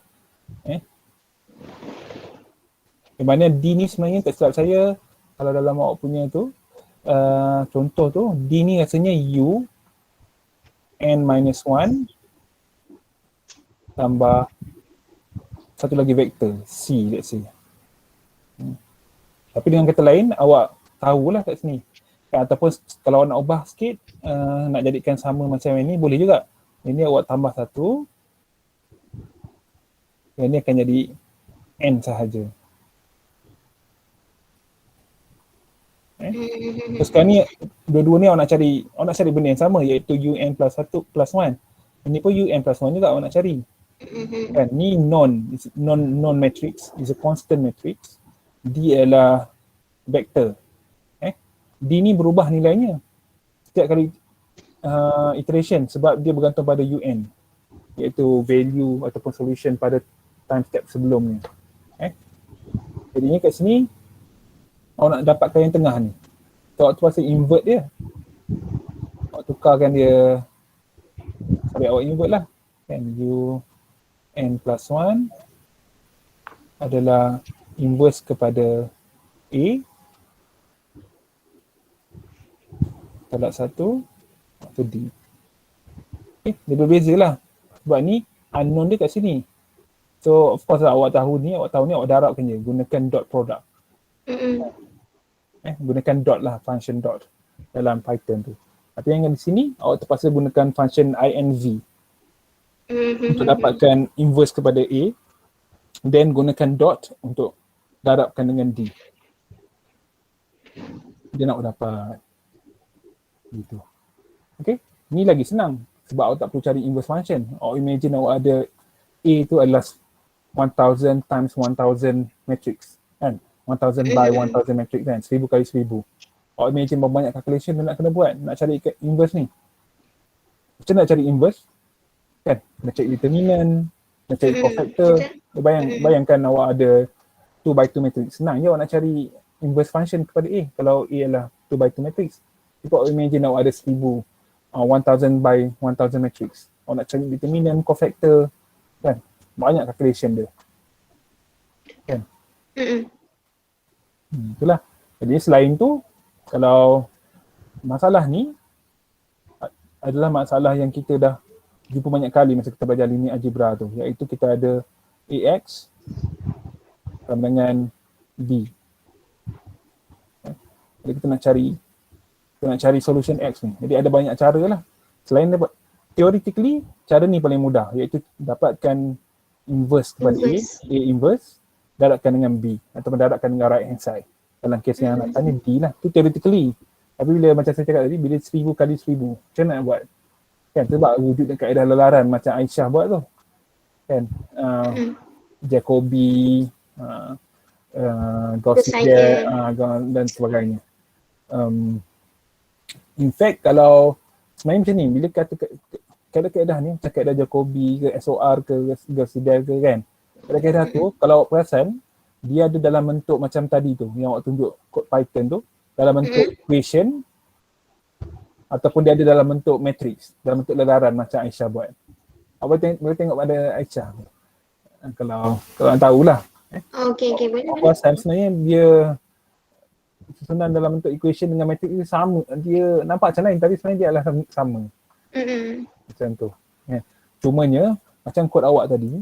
Di mana D ni sebenarnya tak silap saya, kalau dalam awak punya tu, contoh tu, D ni rasanya U N minus 1 tambah satu lagi vektor C, let's say. Tapi dengan kata lain, awak tahulah kat sini. Ataupun kalau awak nak ubah sikit, nak jadikan sama macam yang ni, boleh juga. Ini awak tambah 1. Yang ni akan jadi N sahaja. So sekarang ni, dua-dua ni awak nak cari benda yang sama, iaitu UN plus 1 plus 1. Ini pun UN plus 1 juga awak nak cari. Kan, ni non matrix, is a constant matrix. D adalah vektor. D ni berubah nilainya setiap kali iteration sebab dia bergantung pada UN, iaitu value ataupun solution pada time step sebelumnya. Jadinya kat sini awak nak dapatkan yang tengah ni. So awak terpaksa invert dia. Awak tukarkan dia, awak invert lah. Kan UN plus 1 adalah inverse kepada A talak 1 atau D. Dia berbeza lah. Sebab ni unknown dia kat sini. So of course lah, awak tahu ni awak darabkan je. Gunakan dot product. Gunakan dot lah, function dot dalam Python tu. Tapi yang di sini awak terpaksa gunakan function inv untuk dapatkan inverse kepada A, then gunakan dot untuk darabkan dengan D. Dia nak dapat gitu. Okay, ni lagi senang sebab awak tak perlu cari inverse function. Awak imagine awak ada A tu adalah 1000 times 1000 matrix kan, 1000 by 1000 matrix kan, 1000 kali 1000. Awak imagine berapa banyak calculation dia nak kena buat nak cari inverse ni. Macam nak cari inverse kan, nak cari determinant, nak cari cofactor. Bayangkan awak ada 2 by 2 matrix, senang je awak nak cari inverse function kepada A kalau A adalah 2 by 2 matrix. Awak imagine awak ada 1000 1000 by 1000 matrix. Awak nak cari determinant, cofactor kan, banyak calculation dia kan. Itulah. Jadi selain tu, kalau masalah ni adalah masalah yang kita dah jumpa banyak kali masa kita belajar linear algebra tu, iaitu kita ada AX sama dengan B. Jadi kita nak cari solution X ni. Jadi ada banyak cara lah. Selain dapat theoretically, cara ni paling mudah, iaitu dapatkan inverse kepada A inverse, darabkan dengan B ataupun darabkan dengan right hand side. Dalam kes yang nak tanya D lah, tu theoretically. Tapi bila macam saya cakap tadi, bila 1000 kali 1000, macam mana nak buat? Kan sebab wujud dan kaedah lelaran macam Aisyah buat tu. Kan Jacobi, Gaussian dan sebagainya. In fact kalau sebenarnya macam ni, bila kata kaedah-kaedah ni macam kaedah Jacobi ke SOR ke Gaussian ke kan, kaedah-kaedah tu kalau awak perasan dia ada dalam bentuk macam tadi tu yang awak tunjuk kod Python tu, dalam bentuk equation ataupun dia ada dalam bentuk matrix, dalam bentuk lelaran macam Aisyah buat. Awak boleh tengok pada Aisyah kalau nak tahulah. Okay, boleh. Perasan sebenarnya dia susunan dalam bentuk equation dengan matrix dia sama. Dia nampak macam lain tapi sebenarnya dia adalah sama. Macam tu. Cumanya macam kod awak tadi,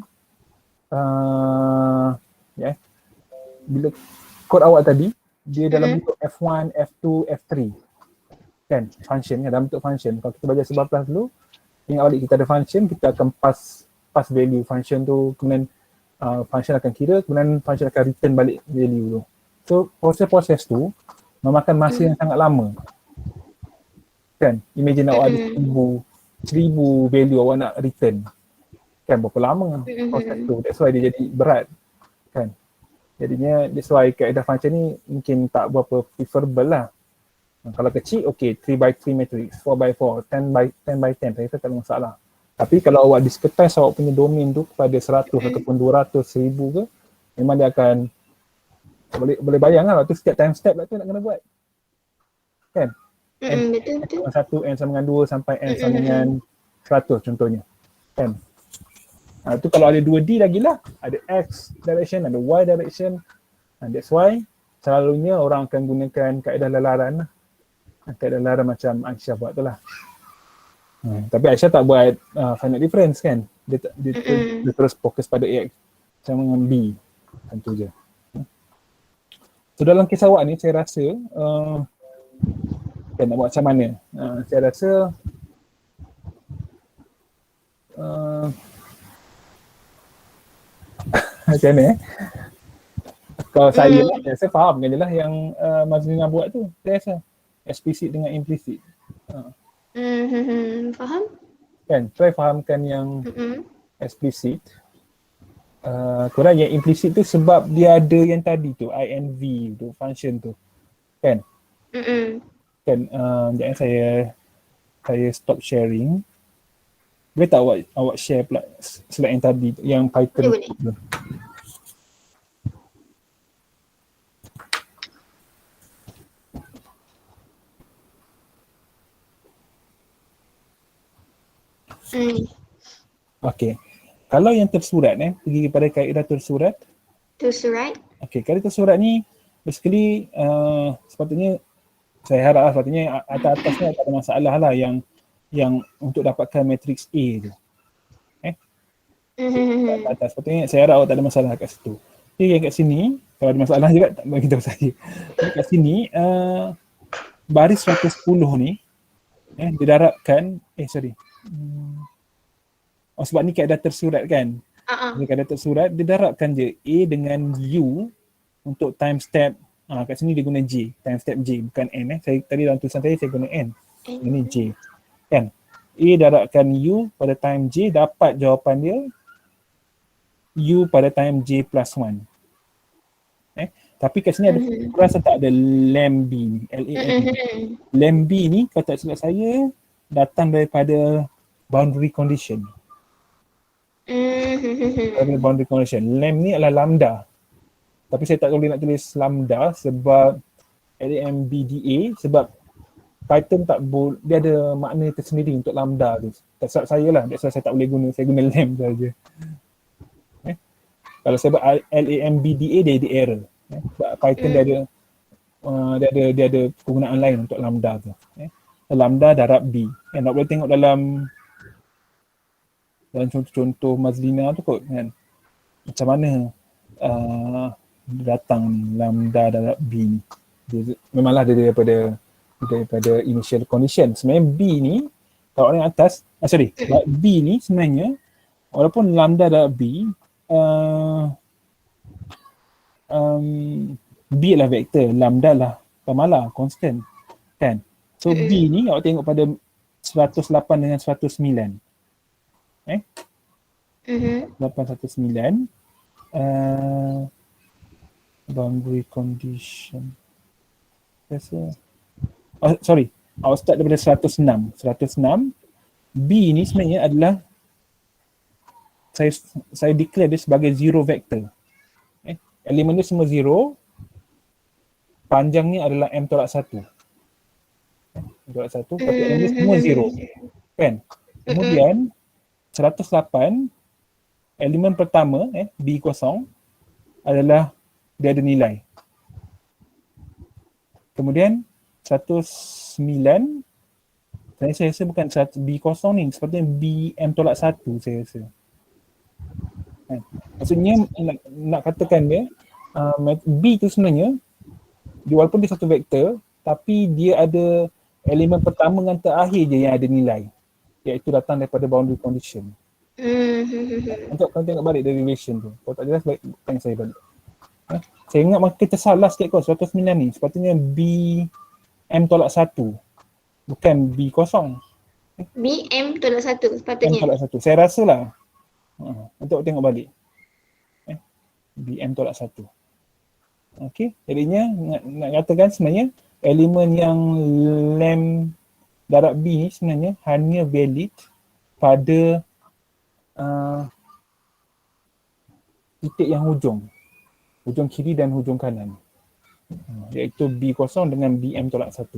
bila kod awak tadi dia dalam bentuk F1, F2, F3 kan, function kan, dalam bentuk function. Kalau kita belajar 11 dulu, ingat balik kita ada function, kita akan pass value function tu, kemudian function akan kira, kemudian function akan return balik value tu. So proses-proses tu memakan masa yang sangat lama kan. Imagine awak ada 1000 value awak nak return kan, berapa lama proses tu. That's why dia jadi berat kan. Jadinya that's why kaedah function ni mungkin tak berapa preferable lah. Kalau kecil, okay, 3x3 matrix, 4x4, 10x10, saya rasa tak ada masalah. Tapi kalau awak diskretize awak punya domain tu kepada 100 ataupun 200, 1000 ke, memang dia akan, boleh bayang lah waktu setiap time step lah tu nak kena buat. Kan? Betul. N sama 1, N sama dengan 2 sampai N sama dengan 100 contohnya. Kan? Tu kalau ada 2D lagi lah, ada X direction, ada Y direction. And that's why selalunya orang akan gunakan kaedah lelaran lah. Kaedah lelaran macam Aisyah buat tu lah. Tapi Aisyah tak buat finite difference kan. Dia terus fokus pada AX sama dengan B. Macam tu je. So dalam kes awak ni saya rasa kan nak buat macam mana? Saya rasa macam mana kalau saya lah, saya faham kan je lah yang Mazlina buat tu. Saya rasa explicit dengan implicit. Faham? Kan, try fahamkan yang explicit. Korang yang implicit tu sebab dia ada yang tadi tu, INV tu, function tu. Kan? Kan, jangan saya stop sharing. Boleh tak awak share pula slide yang tadi tu, yang Python tu? Okey. Kalau yang tersurat pergi kepada kaedah tersurat. Tersurat. Okey, kaedah tersurat ni basically sepatutnya saya harap sepatutnya atas-atasnya tak ada masalah lah yang untuk dapatkan matrix A tu. Atas sepatutnya saya harap awak tak ada masalah kat situ. Okey, yang kat sini kalau ada masalah juga tak bagi tahu saya. Kat sini baris 110 ni didarabkan sebab ni kaedah tersurat kan. Ni kaedah tersurat dia darabkan je A dengan U untuk time step. Kat sini dia guna J, time step J bukan N. Saya tadi dalam tulisan saya guna N. Ini J. Kan? A darabkan U pada time J, dapat jawapan dia U pada time J plus 1. Tapi kat sini ada rasa tak ada lamb B ni, LAMB. Lamb B ni kalau tak silap saya datang daripada boundary condition. Boundary condition. Lamb ni adalah lambda. Tapi saya tak boleh nak tulis lambda sebab LAMBDA sebab Python tak boleh, dia ada makna tersendiri untuk lambda tu. Tak silap saya lah, saya tak boleh guna, saya guna lamb saja. Kalau saya buat LAMBDA dia ada error. Sebab Python dia ada penggunaan lain untuk lambda tu. Lambda darab B. Nak boleh tengok dalam contoh-contoh Mazlina tu kot kan. Macam mana datang lambda darab B ni. Memanglah dia daripada initial condition. Sebenarnya B ni kalau orang atas, B ni sebenarnya walaupun lambda darab B B lah vektor, lambda lah pamala, constant. Kan? So B ni awak tengok pada 108 dengan 109. 819. Boundary condition. Sorry. Awak start daripada 106. 106. B ni sebenarnya adalah saya declare dia sebagai zero vector. Elemen dia semua zero. Panjangnya adalah M tolak 1. M tolak 1. Tapi elemen dia semua zero. Kan? Kemudian 108, elemen pertama, B kosong, adalah dia ada nilai. Kemudian 109, saya rasa bukan B kosong ni, sepatutnya B M tolak 1 saya rasa. Maksudnya nak katakan dia, B tu sebenarnya, walaupun dia satu vektor, tapi dia ada elemen pertama dengan terakhir je yang ada nilai, iaitu datang daripada boundary condition. Untuk kau tengok balik derivation tu. Kalau tak jelas, tanya saya balik. Saya ingat maka kita salah sikit kot, 109 ni. Sepatutnya B M tolak 1. Bukan B kosong. B M tolak 1 sepatutnya. M tolak 1. Saya rasa lah. Untuk tengok balik. B M tolak 1. Okey, jadinya nak katakan sebenarnya elemen yang lem darab B ni sebenarnya hanya valid pada titik yang hujung kiri dan hujung kanan, iaitu B kosong dengan BM tolak 1.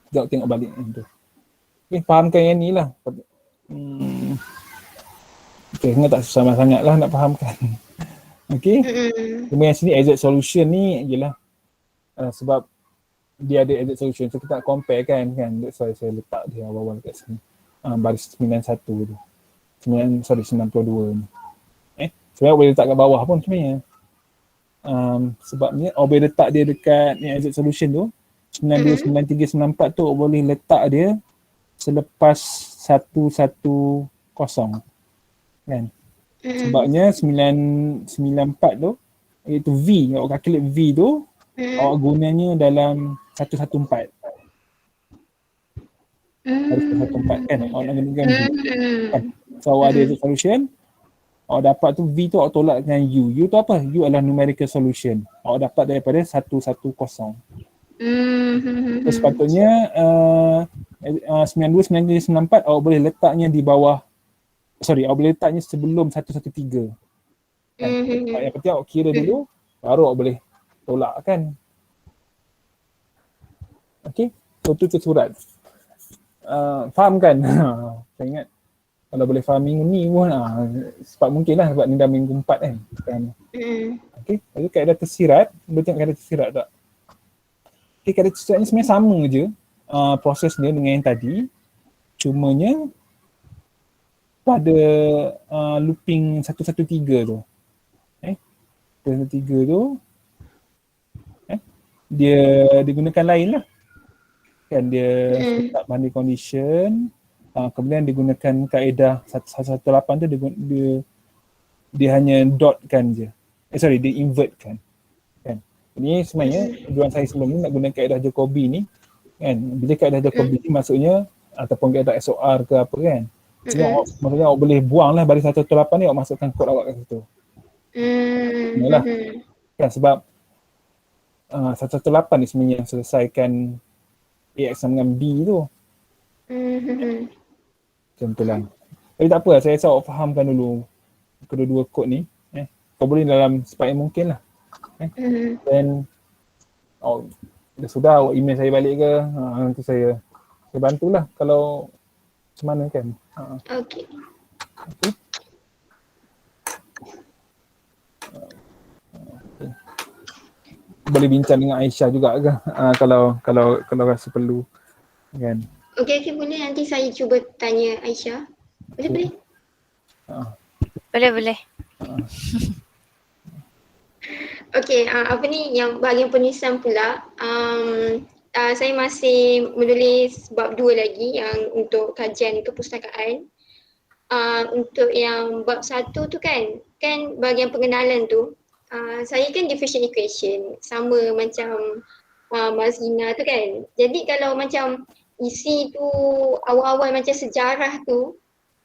Sekejap tengok balik tu. Okay, fahamkan yang ni lah. Okay, tak susah sangat lah nak fahamkan. Okay. Kemudian sini exact solution ni ialah sebab dia ada exact solution, so kita nak compare kan. That's why saya letak dia awal-awal kat sini. Baris 91 tu. 92 ni. Sebenarnya boleh letak kat bawah pun sebenarnya. Sebabnya boleh letak dia dekat ni exact solution tu. 92, 93, 94 tu boleh letak dia selepas 110 kan. Sebabnya 994 tu iaitu V, awak calculate V tu awak gunanya dalam 114. Harus 114 kan, awak nak gunakan V kan. So awak ada solution, awak dapat tu V tu awak tolak dengan U. U tu apa? U adalah numerical solution. Awak dapat daripada 110. So sepatutnya 92, 93, 94 awak boleh letaknya di bawah, awak boleh letaknya sebelum 113 kan. Yang penting awak kira dulu, baru awak boleh tolak kan. Okay, so tu surat. Faham kan? Saya ingat kalau boleh faham minggu ni pun sebab mungkin lah sebab ni dah minggu 4 kan. Okay, lalu kaedah tersirat, boleh tengok kaedah tersirat tak? Okay, kaedah tersirat ni sebenarnya sama je proses dia dengan yang tadi, cumanya pada looping 113 tu. 113 tu dia digunakan lain lah. Kan dia tak boundary condition, kemudian digunakan kaedah 118 tu dia hanya dot kan je. Dia invert kan. Ini sebenarnya tujuan saya sebelum ni nak guna kaedah Jacobi ni kan. Bila kaedah Jacobi ni maksudnya ataupun kaedah SOR ke apa kan. Maksudnya awak boleh buang lah baris 118 ni, awak masukkan kod awak kat situ. Yalah. Kan sebab 118 ni sebenarnya yang selesaikan AX sama dengan B tu. Macam tu lah. Tapi tak apa, saya rasa awak fahamkan dulu kedua-dua kod ni. Kau boleh dalam sebaik mungkin lah. Dan dah sudah awak email saya balik ke, nanti saya bantulah kalau macam mana kan. Okay. Boleh bincang dengan Aisyah juga ke kalau rasa perlu kan. Okay, boleh nanti saya cuba tanya Aisyah. Boleh? Boleh. Okay, apa ni yang bahagian penulisan pula, saya masih menulis bab 2 lagi yang untuk kajian kepustakaan. Untuk yang bab 1 tu kan bahagian pengenalan tu, Saya kan diffusion equation sama macam Mazlina tu kan. Jadi kalau macam isi tu awal-awal macam sejarah tu,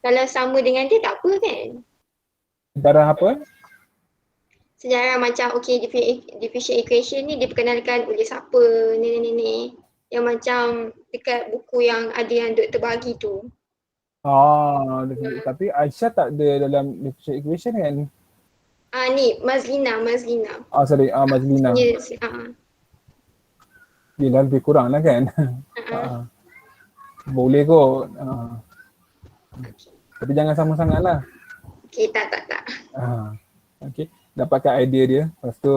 kalau sama dengan dia tak apa kan? Darah apa? Sejarah macam okay, diffusion equation ni diperkenalkan oleh siapa, nenek-nenek yang macam dekat buku yang ada yang Dr. bagi tu. Tapi Aisyah tak ada dalam diffusion equation kan? Ni Mazlina. Mazlina. Yes, Dia lebih kurang lah kan? Boleh kot. Tapi jangan sama sangat lah. Okay, tak. Okay, dapatkan idea dia. Lepas tu,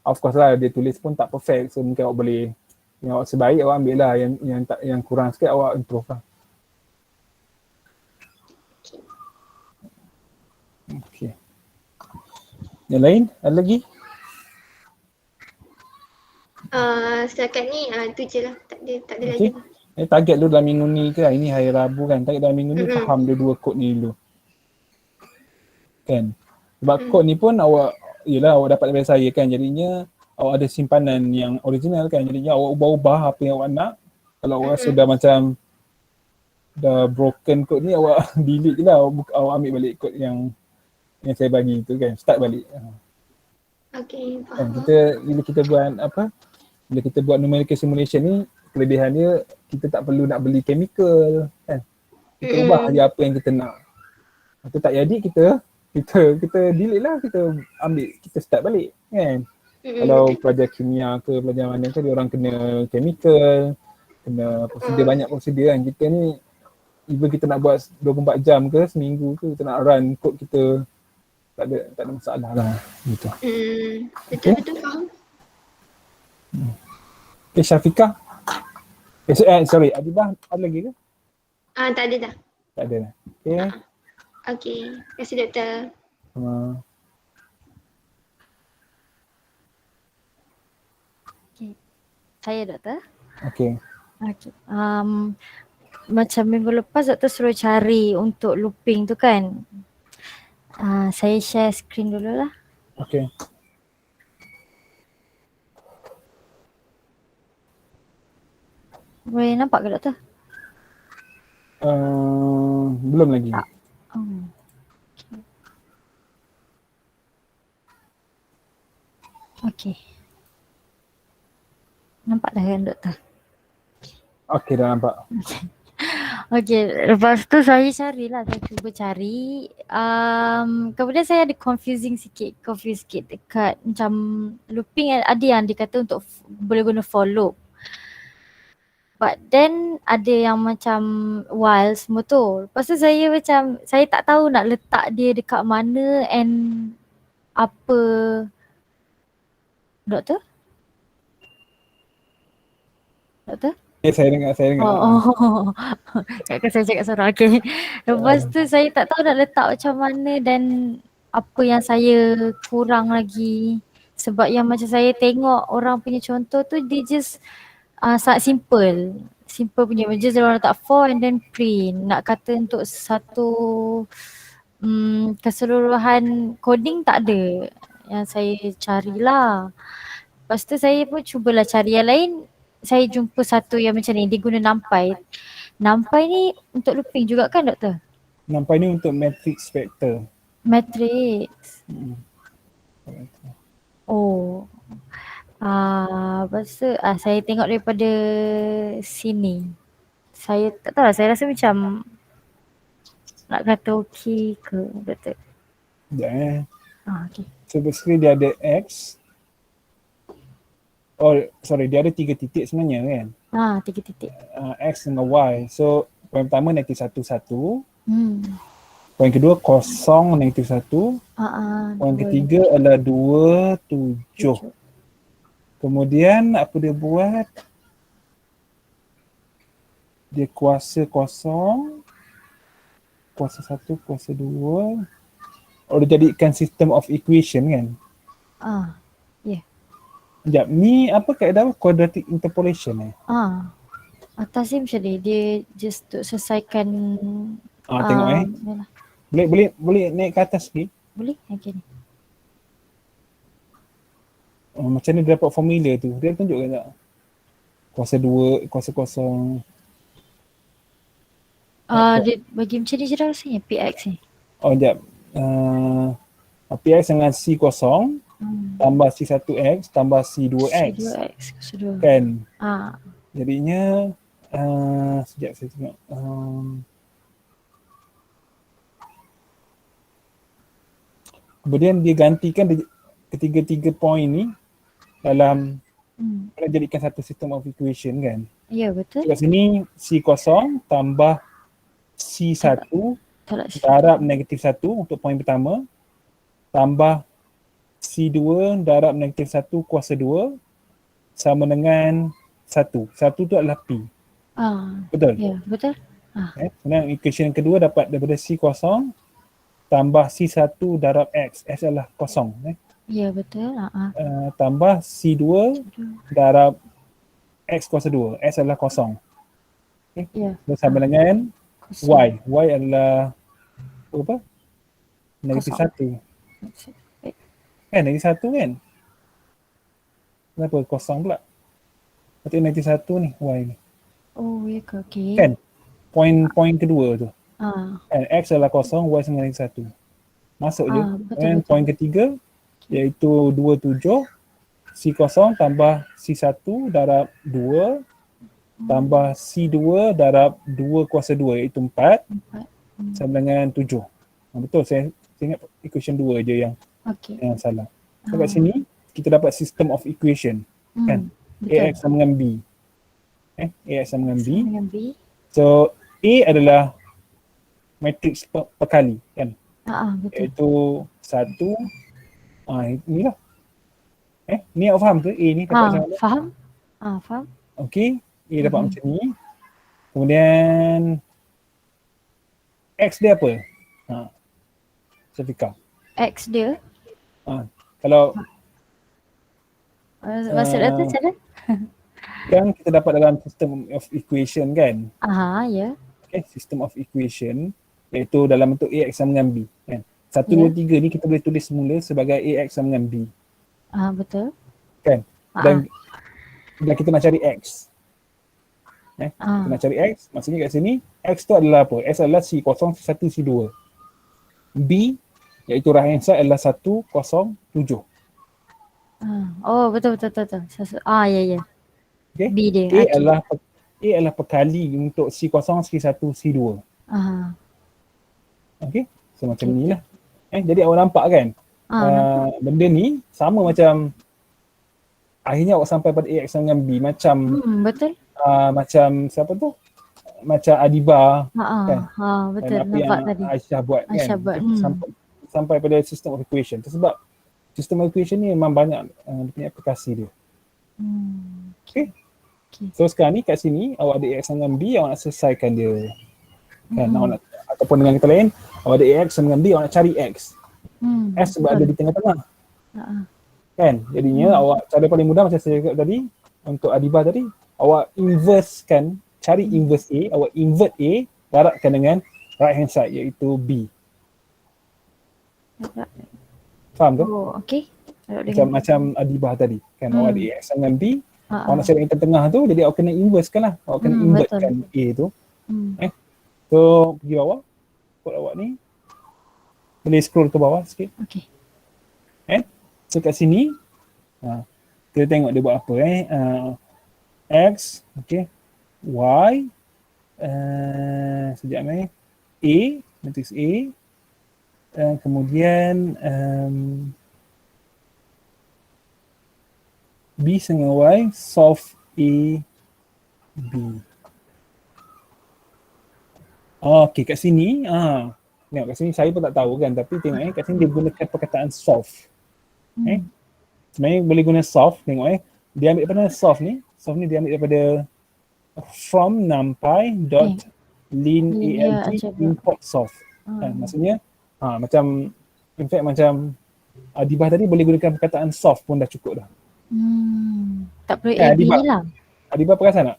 of course lah dia tulis pun tak perfect. So mungkin awak boleh, yang awak sebaik awak ambil lah. Yang kurang sikit awak improve lah. Okay. Yang lain? Ada lagi? Setakat ni tu je lah. Tak ada lagi. Target dulu dalam minggu ni ke? Ini hari Rabu kan. Target dalam minggu ni faham dua kod ni dulu. Kan? Sebab kod ni pun awak dapat daripada saya kan. Jadinya awak ada simpanan yang original kan. Jadinya awak ubah-ubah apa yang awak nak. Kalau awak sudah macam dah broken kod ni, awak delete je lah. Awak ambil balik kod yang saya bagi tu kan. Start balik. Okay, faham. Bila kita buat numerical simulation ni, kelebihan dia kita tak perlu nak beli chemical kan. Kita ubah je apa yang kita nak. Itu tak jadi kita delete lah, kita ambil, kita start balik kan. Kalau pelajar kimia ke pelajar mana ke, dia orang kena chemical, kena prosedur, banyak prosedur kan. Kita ni even kita nak buat 24 jam ke seminggu ke, kita nak run kod kita, tak ada masalah lah gitu. Betul faham. Okay, Syafiqah. Sorry, Adibah ada lagi ke? Tak ada dah. Tak ada dah. Okay. Okay, terima kasih doktor. Okay. Saya doktor. Okay. Macam minggu lepas doktor suruh cari untuk looping tu kan. Saya share screen dulu lah. Okay. Boleh nampak ke doktor? Belum lagi. Tak. Okay. Nampak dah kan doktor? Okay, dah nampak. Okay, lepas tu saya cuba cari. Kemudian saya ada confuse sikit dekat macam looping, ada yang dikata untuk boleh guna for loop. But then ada yang macam while semua tu. Lepas tu saya tak tahu nak letak dia dekat mana and apa. Doktor? Saya dengar. Kakak saya cakap seorang. Okay. Lepas tu saya tak tahu nak letak macam mana dan apa yang saya kurang lagi. Sebab yang macam saya tengok orang punya contoh tu, dia just sangat simple punya. Just dia orang letak for and then print. Nak kata untuk satu keseluruhan coding tak ada. Yang saya carilah. Lepas tu saya pun cubalah cari yang lain. Saya jumpa satu yang macam ni, dia guna NumPy. NumPy ni untuk looping juga kan doktor? NumPy ni untuk matrix vector. Matrix. Oh. Lepas tu saya tengok daripada sini. Saya tak tahu lah, saya rasa macam nak kata okey ke doktor? Sekejap Okay. So basically dia ada X. Dia ada 3 titik sebenarnya kan? 3 titik. X dengan Y. So poin pertama -1 1. Poin kedua kosong -1. Poin ketiga adalah 2 7. Kemudian apa dia buat? Dia kuasa kosong, kuasa 1, kuasa 2. Dia jadikan system of equation kan? Yeah. Sekejap, ni apa kaedah quadratic interpolation Atas ni macam ni, dia just untuk selesaikan. Tengok boleh naik ke atas sikit? Boleh? Okay ni. macam ni dia dapat formula tu? Dia tunjukkan tak? Kuasa 2, kuasa kosong. Dia bagi macam ni je dah rasanya PX ni. Oh, sekejap. PX dengan C kosong tambah C1X tambah C2X. C2X, C2. Kan? Ah. Jadinya, sekejap saya tengok. Kemudian dia gantikan ketiga-tiga point ni dalam nak jadikan satu system of equation kan. Ya, betul. Kat sini C kosong tambah C1 Tak darab negatif 1 untuk point pertama tambah C2 darab negatif 1 kuasa 2 sama dengan 1. 1 tu adalah P. Betul? Ya, betul. Kemudian equation yang kedua dapat daripada C kosong tambah C1 darab X. X adalah kosong. Ya, betul. Tambah C2 darab X kuasa 2. X adalah kosong. Okay. Ya. Sama dengan Kosong. Y. Y adalah apa? Negatif 1. Kan negatif 1 kan? Kenapa kosong pula? Berarti negatif 1 ni Y ni. Oh, ya ke? Okay. Kan? Point kedua tu. Ah. X adalah kosong, Y sama negatif 1. Masuk je. Betul, Dan betul. point ketiga iaitu 27 C kosong tambah C1 darab 2 tambah C2 darab 2 kuasa 2 iaitu 4 sama dengan 7. Betul, saya ingat equation 2 je yang salah. So, kat sini kita dapat system of equation kan. Betul. AX sama dengan B. AX sama dengan B. Dengan B. So A adalah matrix perkali kan. Betul. Iaitu 1. Inilah. Ni awak faham ke? A ni dapat macam mana? Faham? Faham. Okey, A dapat macam ni. Kemudian X dia apa? Syafiqah. X dia. Kalau Maksudnya tu macam mana? kan kita dapat dalam system of equation kan. Ya. Okay, system of equation iaitu dalam bentuk AX sama dengan B kan. 1, 2, 3 ni kita boleh tulis semula sebagai AX sama dengan B. Betul. Kan? Dan kita nak cari X. Kita nak cari X, maksudnya kat sini X tu adalah apa? X adalah C kosong, C1, C2. B iaitu right hand side adalah 1, 0, 7. Oh, betul. Ya. Okay? B dia. A adalah perkali untuk C kosong, C1, C2. Okay? So macam ni lah. Jadi awak nampak kan? Benda ni sama macam akhirnya awak sampai pada AX dengan B macam betul. Macam siapa tu? Macam Adiba kan? Betul. Apa Nampak yang tadi. Aisyah buat kan? Aisyah buat. Sampai pada system of equation. Sebab system of equation ni memang banyak dia punya aplikasi dia. Okay. So sekarang ni kat sini awak ada AX dengan B, awak nak selesaikan dia. Kan? Awak nak, ataupun dengan kata lain, awak ada AX dengan B, awak nak cari X. X sebab ada di tengah-tengah. Kan? Jadinya awak cara paling mudah macam saya cakap tadi untuk Adiba tadi, awak inversekan, cari inverse A, awak invert A, darabkan dengan right hand side iaitu B. Faham ke? Oh, okey. Macam Adiba tadi. Kan awak ada AX dengan B, awak nak cari yang tengah tu, jadi awak kena inversekan lah. Awak kena invertkan A tu. So pergi bawah, kod awak ni. Boleh scroll ke bawah sikit. Okey. So kat sini, kita tengok dia buat apa. X, okay. Y, sekejap A, matrix A. Kemudian B dengan Y, solve A, B. Okay, kat sini, tengok kat sini saya pun tak tahu kan, tapi tengok kat sini dia gunakan perkataan solve. Sebenarnya boleh guna solve, tengok dia ambil daripada solve ni dia ambil daripada from numpy dot lint import solve. Maksudnya macam in fact macam Adibah tadi boleh gunakan perkataan solve pun dah cukup dah. Tak perlu A, B lah. Adibah perasan tak?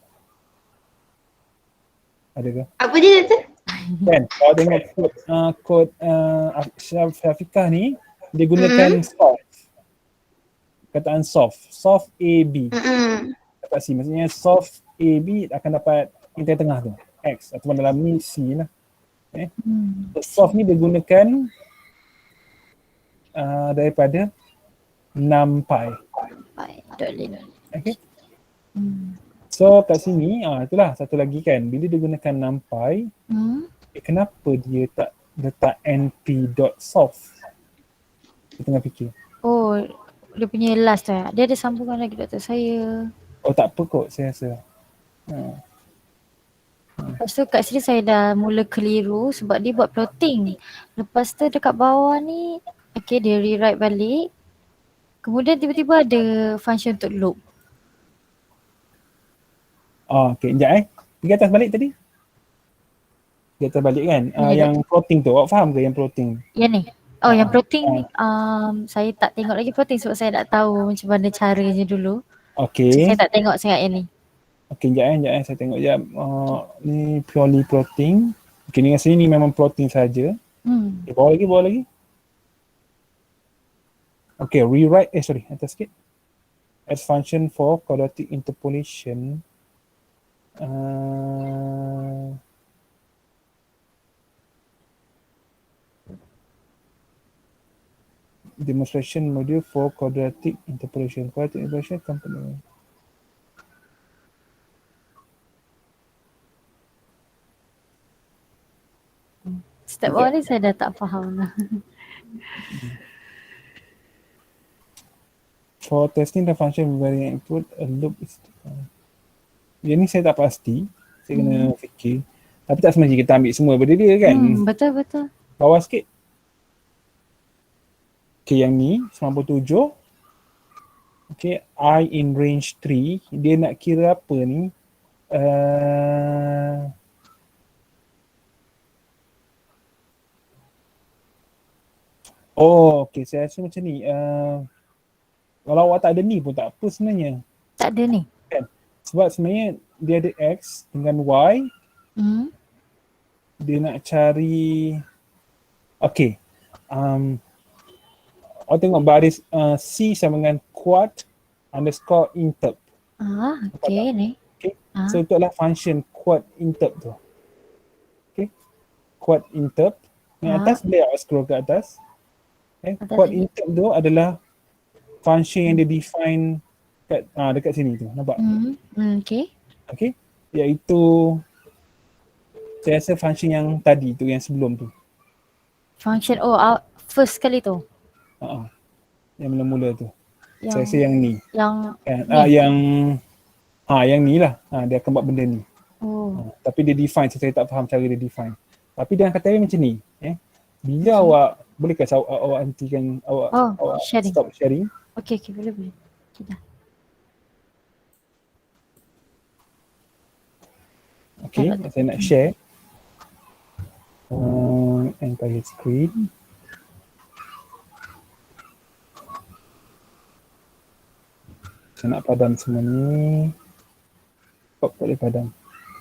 Ada ke? Apa dia tu? Kan, kalau tengok kod Syafiqah ni, dia gunakan solve. perkataan soft AB Mm-mm. dapat C, maksudnya soft AB akan dapat yang tengah tu X, ataupun dalam ni C lah. So, soft ni digunakan daripada NumPy. Okay. So kat sini itulah satu lagi kan, bila digunakan NumPy, kenapa dia tak letak np.soft? Saya tengah fikir. Oh, dia punya last tu. Dia ada sambungan lagi doktor saya. Oh tak apa kot saya rasa. Lepas tu kat sini saya dah mula keliru sebab dia buat plotting. Lepas tu dekat bawah ni, okay dia rewrite balik. Kemudian tiba-tiba ada function untuk loop. Okay, sekejap pergi atas balik tadi. Pergi atas balik kan. Yang plotting tu, awak faham ke yang plotting? Yang ni? Oh yang plotting, saya tak tengok lagi plotting sebab saya tak tahu macam mana caranya dulu. Okay. Saya tak tengok sangat yang ni. Okay, sekejap saya tengok sekejap. Ni purely plotting. Okay, ni kat sini ni memang plotting saja. Okay, bawah lagi. Okay, rewrite, atas sikit. As function for quadratic interpolation. Demonstration module for quadratic interpolation. Quadratic interpolation company. Step bawah ni saya dah tak faham lah. For testing the function varying input, a loop is yang ni saya tak pasti. Saya kena fikir. Tapi tak semestinya kita ambil semua benda dia kan. Betul. Bawah sikit. Okay, yang ni 97. Okay, I in range 3. Dia nak kira apa ni? Okay, saya rasa macam ni. Kalau awak tak ada ni pun tak apa sebenarnya. Tak ada ni? Kan? Sebab sebenarnya dia ada X dengan Y. Dia nak cari, okay. Awak tengok baris C sama dengan quad underscore interp. Okay ni. Okay. So itu adalah function quad interp tu. Okay. Quad interp. Yang atas boleh awak scroll ke atas. Okay. Quad interp tu adalah function yang dia define kat, dekat sini tu. Nampak? Okay. Okay. Iaitu saya rasa function yang tadi tu, yang sebelum tu. Function, first kali tu? Yang mula-mula tu. Saya rasa yang ni. Yang ni lah. Dia akan buat benda ni. Tapi dia define, saya tak faham cara dia define. Tapi dia kata macam ni. Bila awak, bolehkah awak hentikan, awak sharing. Stop sharing? Okay, boleh. Dah. Okay, saya nak share. Entire screen. Saya nak padam semua ni. Tak boleh padam.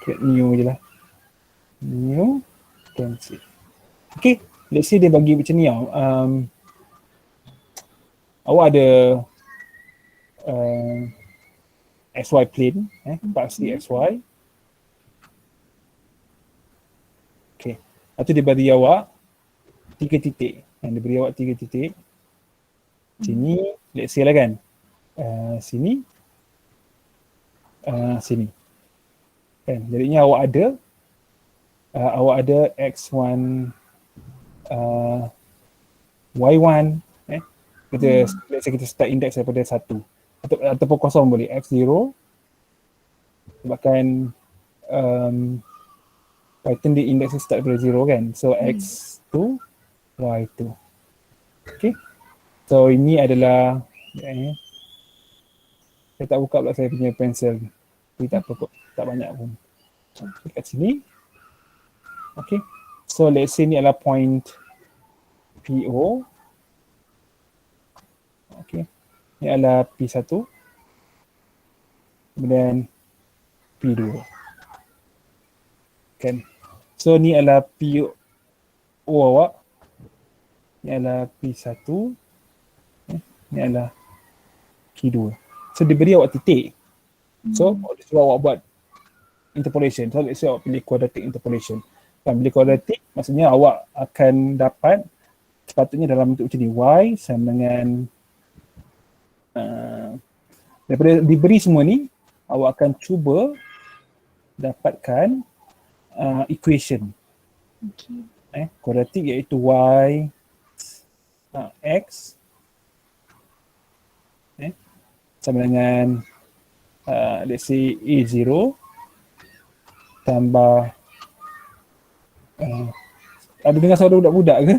Create new je lah. New. Cancel. Okay, let's say dia bagi macam ni. Awak ada XY plane. Pasti XY. Okay. Lepas tu dia bagi awak 3 titik. Dia beri awak 3 titik. Sini, let's say lah kan. Sini. Sini. Kan? Jadinya awak ada X1, Y1. Let's say kita start index daripada 1. Ataupun kosong boleh. X0. Sebabkan Python dia index start daripada 0 kan. So X2, Y2. Okay. So ini adalah saya tak buka pula saya punya pensel. Tapi tak apa kot. Tak banyak pun. Dekat sini. Okay. So let's say ni adalah point PO. Okay. Ni adalah P1. Kemudian P2. Kan. So ni adalah PO awak. Ni adalah P1. Ni adalah Q2. So dia beri awak titik. So dia suruh awak buat interpolation. So let's say awak pilih quadratic interpolation. Kan bila quadratic maksudnya awak akan dapat sepatutnya dalam bentuk macam ni, y sama dengan daripada diberi semua ni, awak akan cuba dapatkan equation. Quadratic iaitu y x sama dengan let's say A0 tambah ada dengar suara budak-budak ke?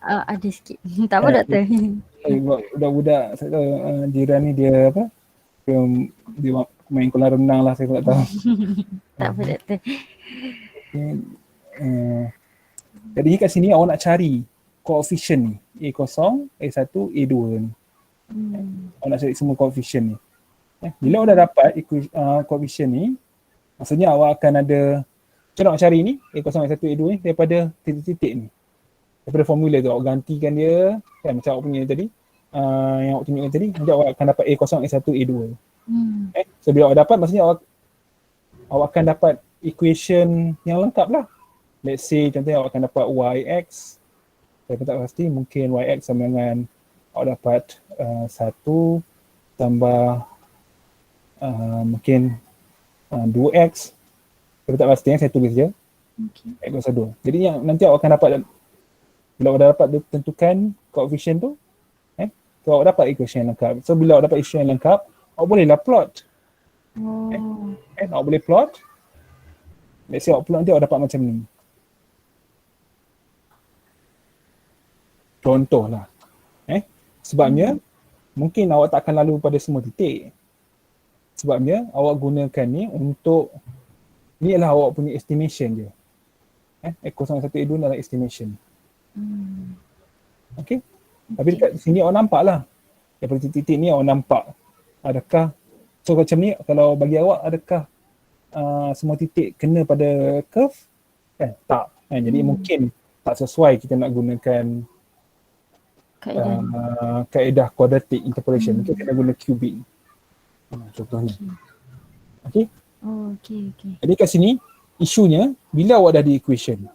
Ada sikit. Tak apa doktor. Budak-budak saya tahu jiran ni dia apa? Dia main kolam renang lah, saya tak tahu. Tak apa doktor. Jadi kat sini awak nak cari koefisien ni, A0, A1, A2 ni. Awak nak cari semua koefisien ni. Bila awak dah dapat koefisien ni, maksudnya awak akan ada, macam nak cari ni, A0, A1, A2 ni daripada titik-titik ni. Daripada formula tu awak gantikan dia, kan macam awak punya tadi, yang awak tunjukkan tadi, nanti awak akan dapat A0, A1, A2. So bila awak dapat, maksudnya awak akan dapat equation yang lengkap lah. Let's say contohnya awak akan dapat YX, saya pun tak pasti, mungkin YX sama dengan awak dapat 1 tambah mungkin 2X, saya tak pasti, saya tulis je. X kuasa 2. Jadi yang nanti awak akan dapat, bila awak dah dapat tentukan koefisien tu, so awak dapat equation yang lengkap. So bila awak dapat equation yang lengkap, awak bolehlah plot. Awak boleh plot. Let's say awak plot nanti awak dapat macam ni. Contohlah. Sebabnya mungkin awak tak akan lalu pada semua titik. Sebabnya awak gunakan ni untuk, ni adalah awak punya estimation je. A0, A1, A2 adalah estimation. Okay. Tapi dekat sini awak nampak lah. Daripada titik-titik ni awak nampak adakah, so macam ni kalau bagi awak adakah semua titik kena pada curve? Kan? Tak. Jadi mungkin tak sesuai kita nak gunakan kaedah quadratic interpolation. Kita kena guna cubic. Contohnya. Okay. Jadi kat sini isunya bila awak dah ada equation.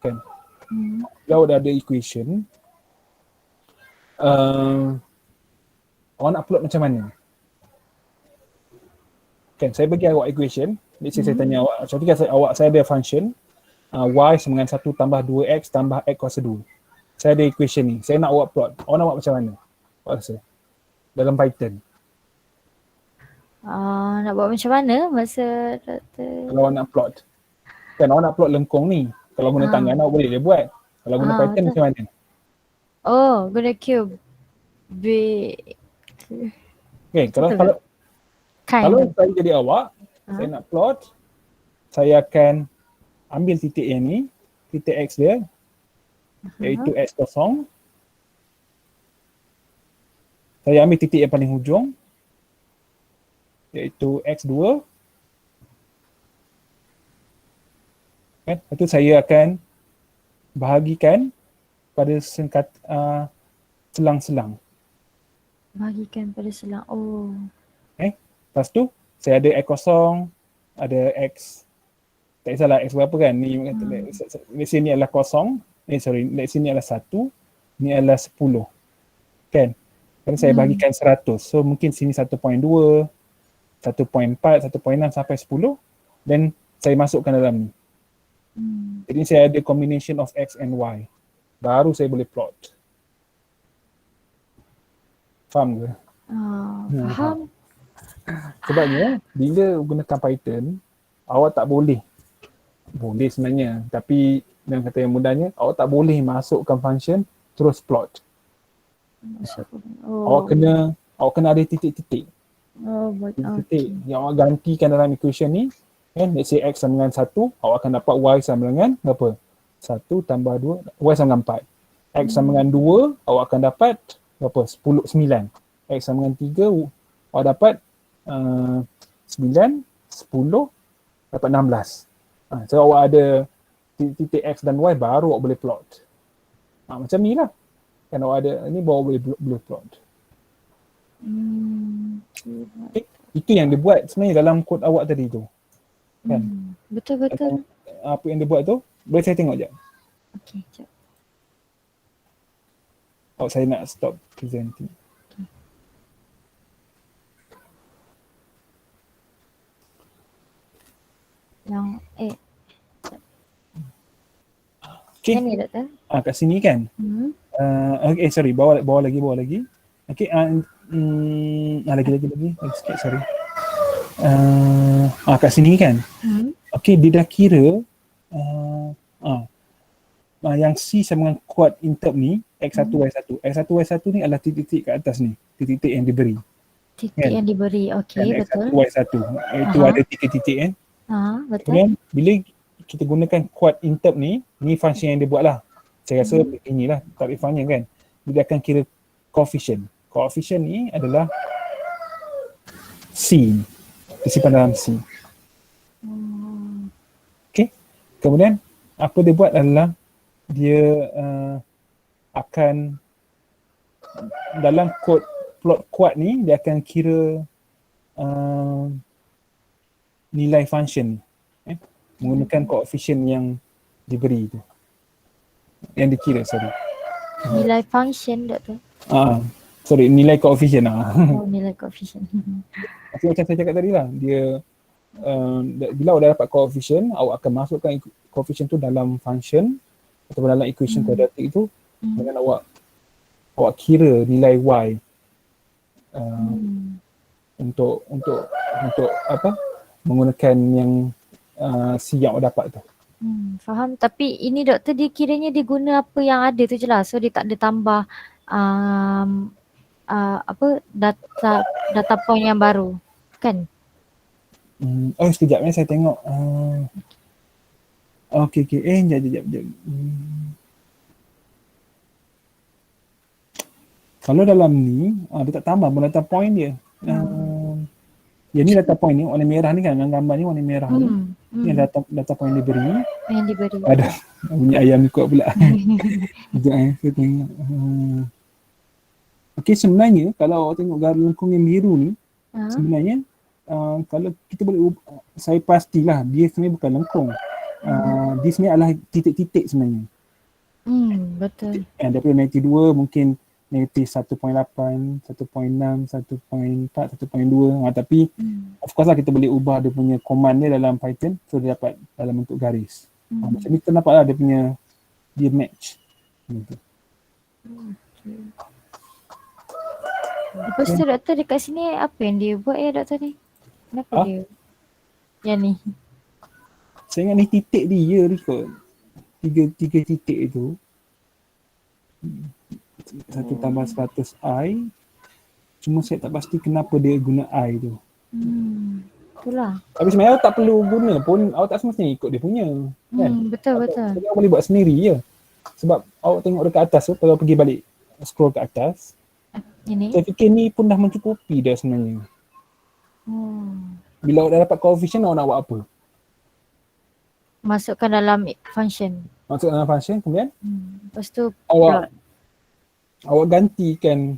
Kan? Bila awak dah ada equation, awak nak plot macam mana? Kan, saya bagi awak equation. Let's say saya tanya awak, contohnya saya ada function y sama dengan 1 tambah 2x tambah x kuasa 2. Saya ada equation ni. Saya nak awak plot. Awak nak buat macam mana? Awak rasa? Dalam Python. Nak buat macam mana masa doktor? Kalau awak nak plot. Kan awak nak plot lengkung ni. Kalau guna tangan awak boleh dia buat. Kalau guna Python macam mana? Guna cube. Okay, kalau saya jadi awak, saya nak plot, saya akan ambil titik yang ni, titik X dia, iaitu X0. Saya ambil titik yang paling hujung, iaitu X2. Kan? Lepas tu saya akan bahagikan pada selang-selang. Bahagikan pada selang. Lepas tu saya ada X0, ada X, tak kisahlah X berapa kan, ni let's say ni adalah kosong, let's say ni adalah 1, ni adalah 10. Kan? Kan saya bahagikan 100. So mungkin sini 1.2, 1.4, 1.6 sampai 10, dan saya masukkan dalam ni. Jadi saya ada combination of X and Y. Baru saya boleh plot. Faham ke? Faham. Sebabnya bila gunakan Python, awak tak boleh sebenarnya, tapi dengan kata yang mudahnya, awak tak boleh masukkan function terus plot. Awak kena ada titik-titik. Titik yang awak gantikan dalam equation ni, kan, let's say X sama dengan 1, awak akan dapat Y sama dengan berapa? 1 tambah 2, Y sama dengan 4. X sama dengan 2, awak akan dapat berapa? 9. X sama dengan 3, awak dapat 9, 10, dapat 16. So awak ada titik X dan Y, baru awak boleh plot. Macam ni lah. Kan awak ada, ni baru boleh plot. Okay. Itu yang dia buat sebenarnya dalam kod awak tadi tu. Kan? Betul-betul. Apa yang dia buat tu, boleh saya tengok sekejap. Okay, sekejap. Saya nak stop presenting. Yang Okay. Yang ni doktor? Kat sini kan. Okay, sorry, bawa lagi. Okay, lagi sikit, sorry. Kat sini kan. Okay, dia dah kira yang C sama dengan kuad interp ni X1, Y1. X1, Y1 ni adalah titik-titik kat atas ni. Titik-titik yang diberi. Titik yang diberi, okey, betul. X1, Y1. Itu ada titik-titik kan. Betul. Kemudian bila kita gunakan kuad interp ni function yang dia buat lah. Saya rasa inilah tarifannya kan. Dia akan kira coefficient. Coefficient ni adalah C. Disimpan dalam C. Okay. Kemudian apa dia buat adalah dia akan dalam plot kuad ni dia akan kira nilai function menggunakan coefficient yang diberi tu. Yang dikira, sorry. Nilai function doktor? Sorry, nilai coefficient. Nilai coefficient. Macam saya cakap tadi lah, dia bila awak dah dapat coefficient, awak akan masukkan coefficient tu dalam function atau dalam equation kuadratik tu dengan awak kira nilai y untuk apa menggunakan yang C yang awak dapat tu. Faham. Tapi ini doktor dia kiranya dia guna apa yang ada tu je lah. So dia tak ada tambah data point yang baru kan? Sekejap saya tengok. Okay. Sekejap. Kalau dalam ni, dia tak tambah pun data point dia. Yang ni data point ni, warna merah ni kan, gambar ni warna merah ni. Ni data point dia beri. Yang diberi. Ada bunyi ayam ni kuat pula. Sekejap saya tengok. Okay, sebenarnya kalau awak tengok garis lengkung yang biru ni, sebenarnya kalau kita boleh saya pastilah dia sebenarnya bukan lengkung. Dia sebenarnya adalah titik-titik sebenarnya. Betul. Daripada negatif 2 mungkin negatif 1.8, 1.6, 1.4, 1.2. Tapi of course lah kita boleh ubah dia punya command dia dalam Python, so dia dapat dalam bentuk garis. Macam ni kita nampak lah dia match. Gitu. Lepas tu doktor dekat sini apa yang dia buat doktor ni? Kenapa dia yang ni? Saya ingat ni titik dia kot. Tiga titik itu. 1 tambah 100 I. Cuma saya tak pasti kenapa dia guna I tu. Itulah. Tapi sebenarnya awak tak perlu guna pun, awak tak semestinya ikut dia punya. Kan? Betul. Awak boleh buat sendiri je. Sebab awak tengok dekat atas tu, kalau pergi balik scroll ke atas, ini? saya fikir ni pun dah mencukupi dah sebenarnya. Bila awak dah dapat coefficient, awak nak buat apa? Masukkan dalam function. Masukkan dalam function, kemudian lepas tu awak gantikan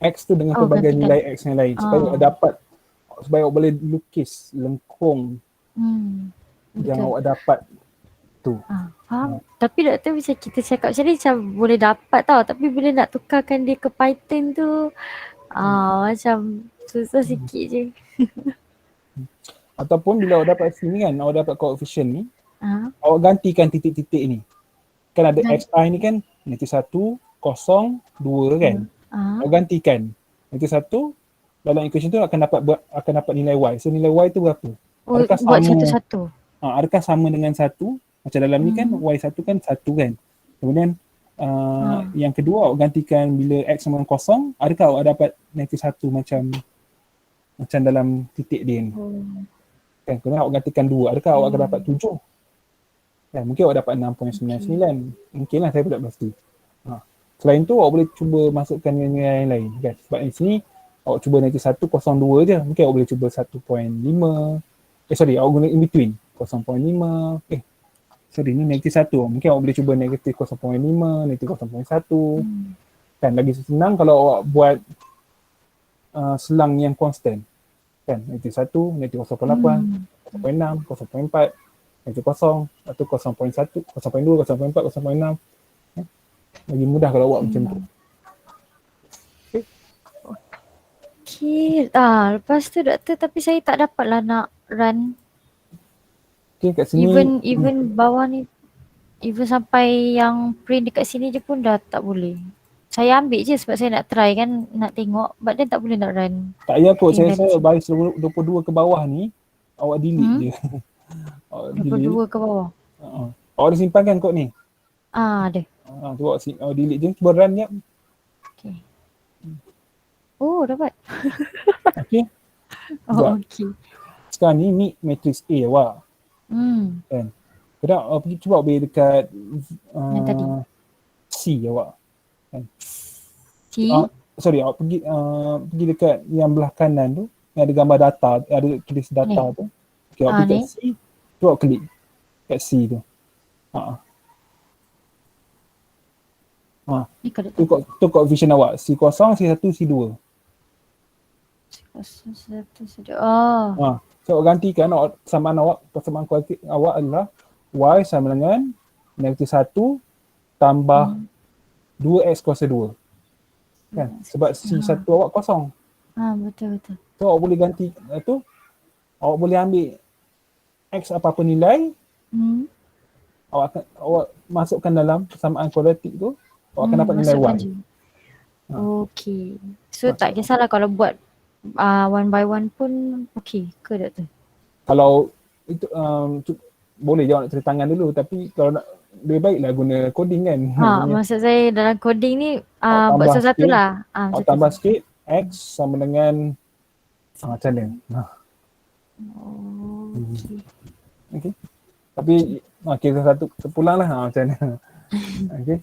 X tu dengan pelbagai nilai X yang lain supaya awak boleh lukis lengkung yang awak dapat tu. Faham. Tapi doktor bisa kita cakap macam ni macam boleh dapat tau, tapi bila nak tukarkan dia ke Python tu macam susah sikit je. Ataupun bila awak dapat sini kan, awak dapat coefficient ni, awak gantikan titik-titik ni. Kan ada XI ni kan, negatif 1, 0, 2 kan. Awak gantikan. Negatif 1, dalam equation tu akan dapat nilai Y. So nilai Y tu berapa? Adakah buat satu-satu? Adakah sama dengan 1? Macam dalam ni kan, Y1 kan 1 kan. Kemudian yang kedua awak gantikan bila X sama dengan 0, adakah awak dapat negatif 1 macam dalam titik dia ni. Kan, kemudian awak gantikan 2, adakah awak akan dapat 7? Kan, mungkin awak dapat 6.99. Mungkinlah, saya pun tak pasti. Selain tu awak boleh cuba masukkan nilai yang lain kan. Sebab di sini awak cuba negatif 1.02 je. Mungkin awak boleh cuba 1.5. Awak guna in between 0.5. Ni negatif 1. Mungkin awak boleh cuba negatif 0.5, negatif 0.1. Kan lagi senang kalau awak buat selang yang konstan. Kan, negatif 1, negatif 0.8, 0.6, 0.4, negatif 0, atau 0.1, 0.2, 0.4, 0.6. Lagi mudah kalau buat macam tu. Okay. Lepas tu doktor, tapi saya tak dapat lah nak run. Okay, kat sini. Even bawah ni, even sampai yang print dekat sini je pun dah tak boleh. Saya ambil je sebab saya nak try kan, nak tengok. But then tak boleh nak run. Tak payah kot, saya rasa baris 22 ke bawah ni, awak delete je. Awak 22 ke bawah? Awak ada simpan kan kod ni? Ada. Tu awak delete je, cuba run je. Okay. Oh, dapat. Okay. Okay. Sekarang ni matrix A awak. Kan? Kadang pergi cuba ambil dekat yang tadi. C awak. Kan? C? Sorry, awak pergi dekat yang belah kanan tu, yang ada gambar data, ada tulis data tu. Okay, awak pergi kat C, tu awak klik kat C tu. Tu kod vision awak, C0, C1, C2. So awak gantikan, persamaan kualiti awak adalah Y sama dengan negatif 1 tambah 2X kuasa 2. Kan? Sebab C1 awak kosong. Betul. So awak boleh ganti tu, awak boleh ambil X apa-apa nilai, awak masukkan dalam persamaan kualiti tu, awak akan dapat nilai Y. Okay. So tak kisahlah kalau buat one by one pun okay ke doktor? Kalau itu boleh je awak nak cari tangan dulu, tapi kalau nak lebih baiklah guna coding kan. Maksud saya dalam coding ni buat sesuatu lah. Awak tambah sikit X sama dengan macam mana. Okay. Tapi satu terpulang lah macam mana. Okay.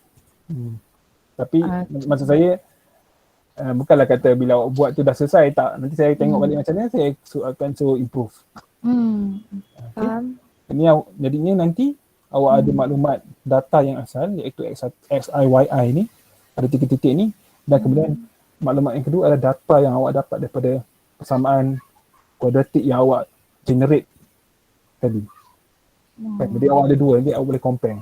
Tapi maksud saya bukanlah kata bila awak buat tu dah selesai, tak. Nanti saya tengok balik macam mana, saya akan suruh improve. Faham. Jadinya nanti awak ada maklumat data yang asal, iaitu XIYI ni, ada titik-titik ni, dan kemudian maklumat yang kedua adalah data yang awak dapat daripada persamaan kuadratik yang awak generate tadi. Jadi awak ada dua, jadi awak boleh compare.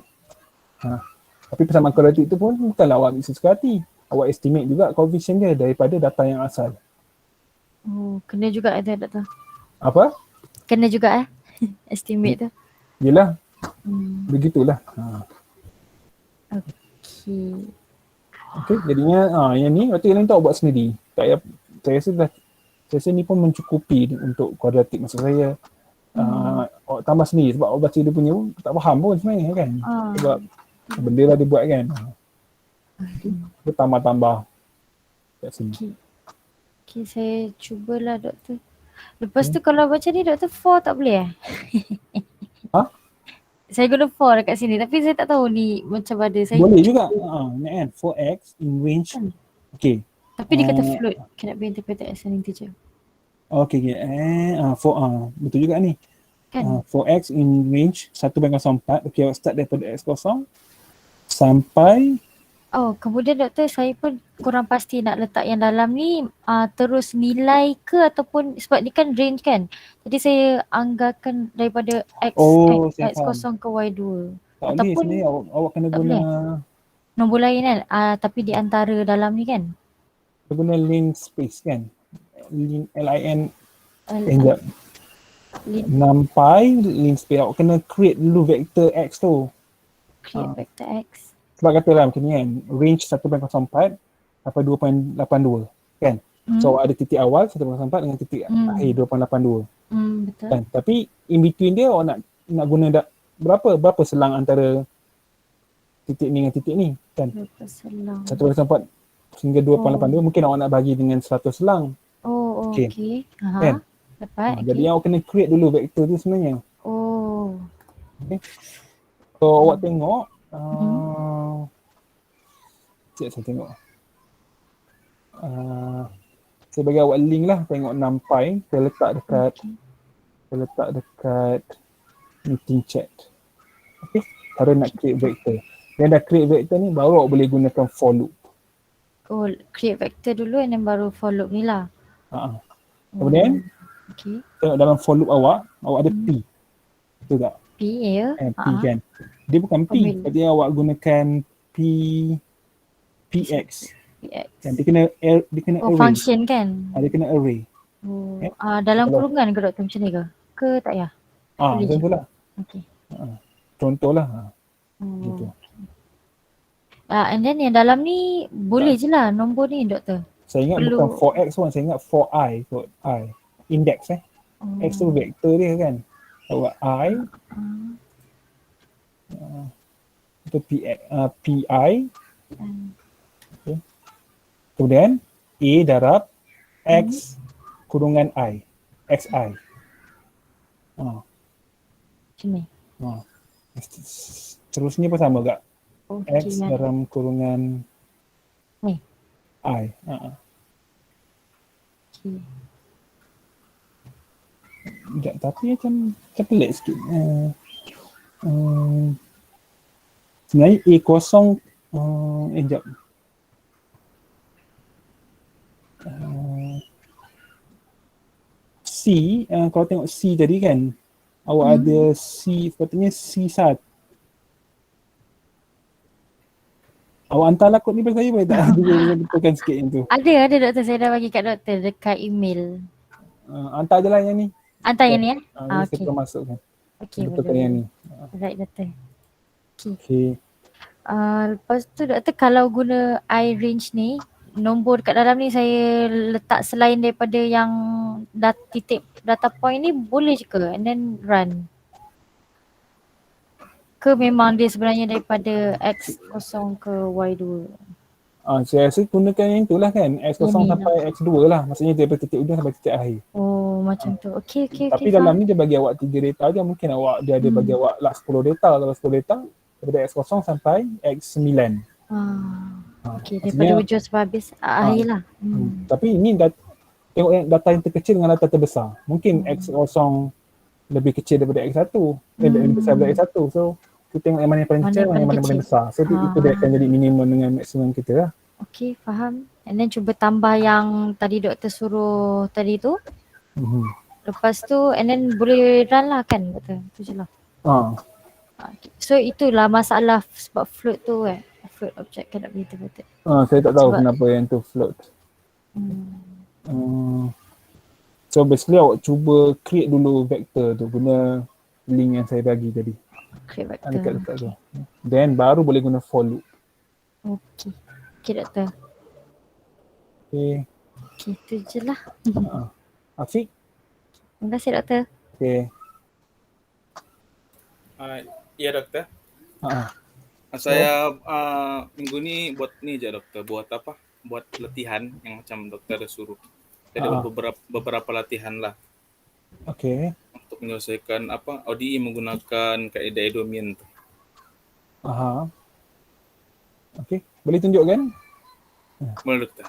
Tapi persamaan kuadratik tu pun bukanlah awak ambil sesuka hati. Awak estimate juga coefficient dia daripada data yang asal. Kena juga itu doktor. Apa? Kena juga estimate tu. Yelah. Begitulah. Okay, jadinya yang ni waktu yang lain tu awak buat sendiri. Tak payah, saya rasa ni pun mencukupi untuk kuadratik. Maksud saya awak tambah sendiri sebab awak baca dia punya pun tak faham pun sebenarnya kan. Sebab benda lah dia buat kan. Dia tambah-tambah kat sini. Okay, saya cubalah doktor. Lepas tu kalau baca ni doktor 4 tak boleh Saya guna 4 dekat sini tapi saya tak tahu ni macam mana. Boleh juga. Ni kan 4x in range. Okay. Tapi dia kata float cannot be interpreted as an integer. Okay. Betul juga ni. Kan? 4x in range 1/04. Okay, awak start daripada x0 sampai kemudian doktor saya pun kurang pasti nak letak yang dalam ni terus nilai ke ataupun sebab ni kan range kan. Jadi saya anggarkan daripada x0 ke y2. Tak boleh sebenarnya awak kena guna nombor lain kan tapi di antara dalam ni kan. Guna lin space kan. LIN NumPy lin space. Awak kena create dulu vektor x tu. Create vektor x. Sebab katalah macam ni kan, range 1.04 sampai 2.82 kan. So awak ada titik awal 1.04 dengan titik akhir 2.82. Betul. Kan? Tapi in between dia awak nak guna berapa selang antara titik ni dengan titik ni kan. Berapa selang? 1.04 hingga 2.82 mungkin awak nak bagi dengan 100 selang. Okay. Kan? Dapat. Jadi awak kena create dulu vektor tu sebenarnya. Okay. So awak tengok saya tengok saya bagi awak link lah, tengok NumPy. Saya letak dekat meeting chat. Okay, cara nak create vektor. Dan dah create vektor ni baru awak boleh gunakan for loop. Create vektor dulu and then baru for loop ni lah. Kemudian Okay. tengok dalam for loop awak ada P. Betul tak? P ya. P kan. Dia bukan P, Formula. tapi awak gunakan PX. PX. Kan dia kena array. Function kan? Dia kena array. Dalam kurungan ke doktor macam ni ke? Ke tak payah? Boleh je? Macam tu lah. Okay. Contoh lah. Gitu. And then yang dalam ni boleh je lah nombor ni doktor. Saya ingat bukan 4x pun, saya ingat 4i kot. I. Index X tu vektor dia kan. Awak I. Itu PI. Okay. Kemudian A darab X kurungan I. XI. Macam ni. Terusnya pun sama tak? Okay, X dalam kurungan ni. I. Okay. Sekejap, tapi macam pelik sikit. Sebenarnya A kosong, sekejap. C, kalau tengok C tadi kan, awak ada C, sepatutnya C1. Awak hantarlah kod ni pada saya boleh tak? Dia betulkan sikit yang tu. Ada doktor, saya dah bagi kat doktor dekat email. Hantar je lah yang ni. Hantar yang ni Saya perlu masukkan. Okay, betulkan yang ni. Right doktor. Okay. Lepas tu doktor kalau guna iRange ni, nombor kat dalam ni saya letak selain daripada yang titik data point ni boleh je ke? And then run. Ke memang dia sebenarnya daripada X0 ke Y2? Saya rasa gunakan yang itulah kan. X0 sampai X2 lah. Maksudnya daripada titik ujung sampai titik akhir. Macam tu. Okay. Tapi dalam ni dia bagi awak 3 data je. Mungkin dia ada bagi awak lah 10 data. Kalau 10 data daripada X0 sampai X9. Okay, daripada ujung sampai habis akhir lah. Tapi ini tengok data yang terkecil dengan data terbesar. Mungkin X0 lebih kecil daripada X1. Lebih besar daripada X1. So kita tengok yang mana yang paling kecil, yang mana yang paling besar. So itu dia akan jadi minimum dengan maksimum kita lah. Okay, faham. And then cuba tambah yang tadi doktor suruh tadi tu. Lepas tu and then boleh run lah kan doktor? Tu je lah. Okay. So itulah masalah sebab float tu float object kan tak boleh betul. Saya tak tahu kenapa yang tu float. So basically awak cuba create dulu vektor tu guna link yang saya bagi tadi. Create vektor. Dekat tu. Then baru boleh guna for loop. Okay doktor. Okay, tu je lah. Afiq? Terima kasih doktor. Okay. Ya doktor. Saya minggu ni buat ni je doktor. Buat apa? Buat latihan yang macam doktor suruh. Jadi beberapa latihan lah. Okay. Untuk menyelesaikan ODE menggunakan kaedah Edomian tu. Okay. Boleh tunjukkan? Boleh doktor.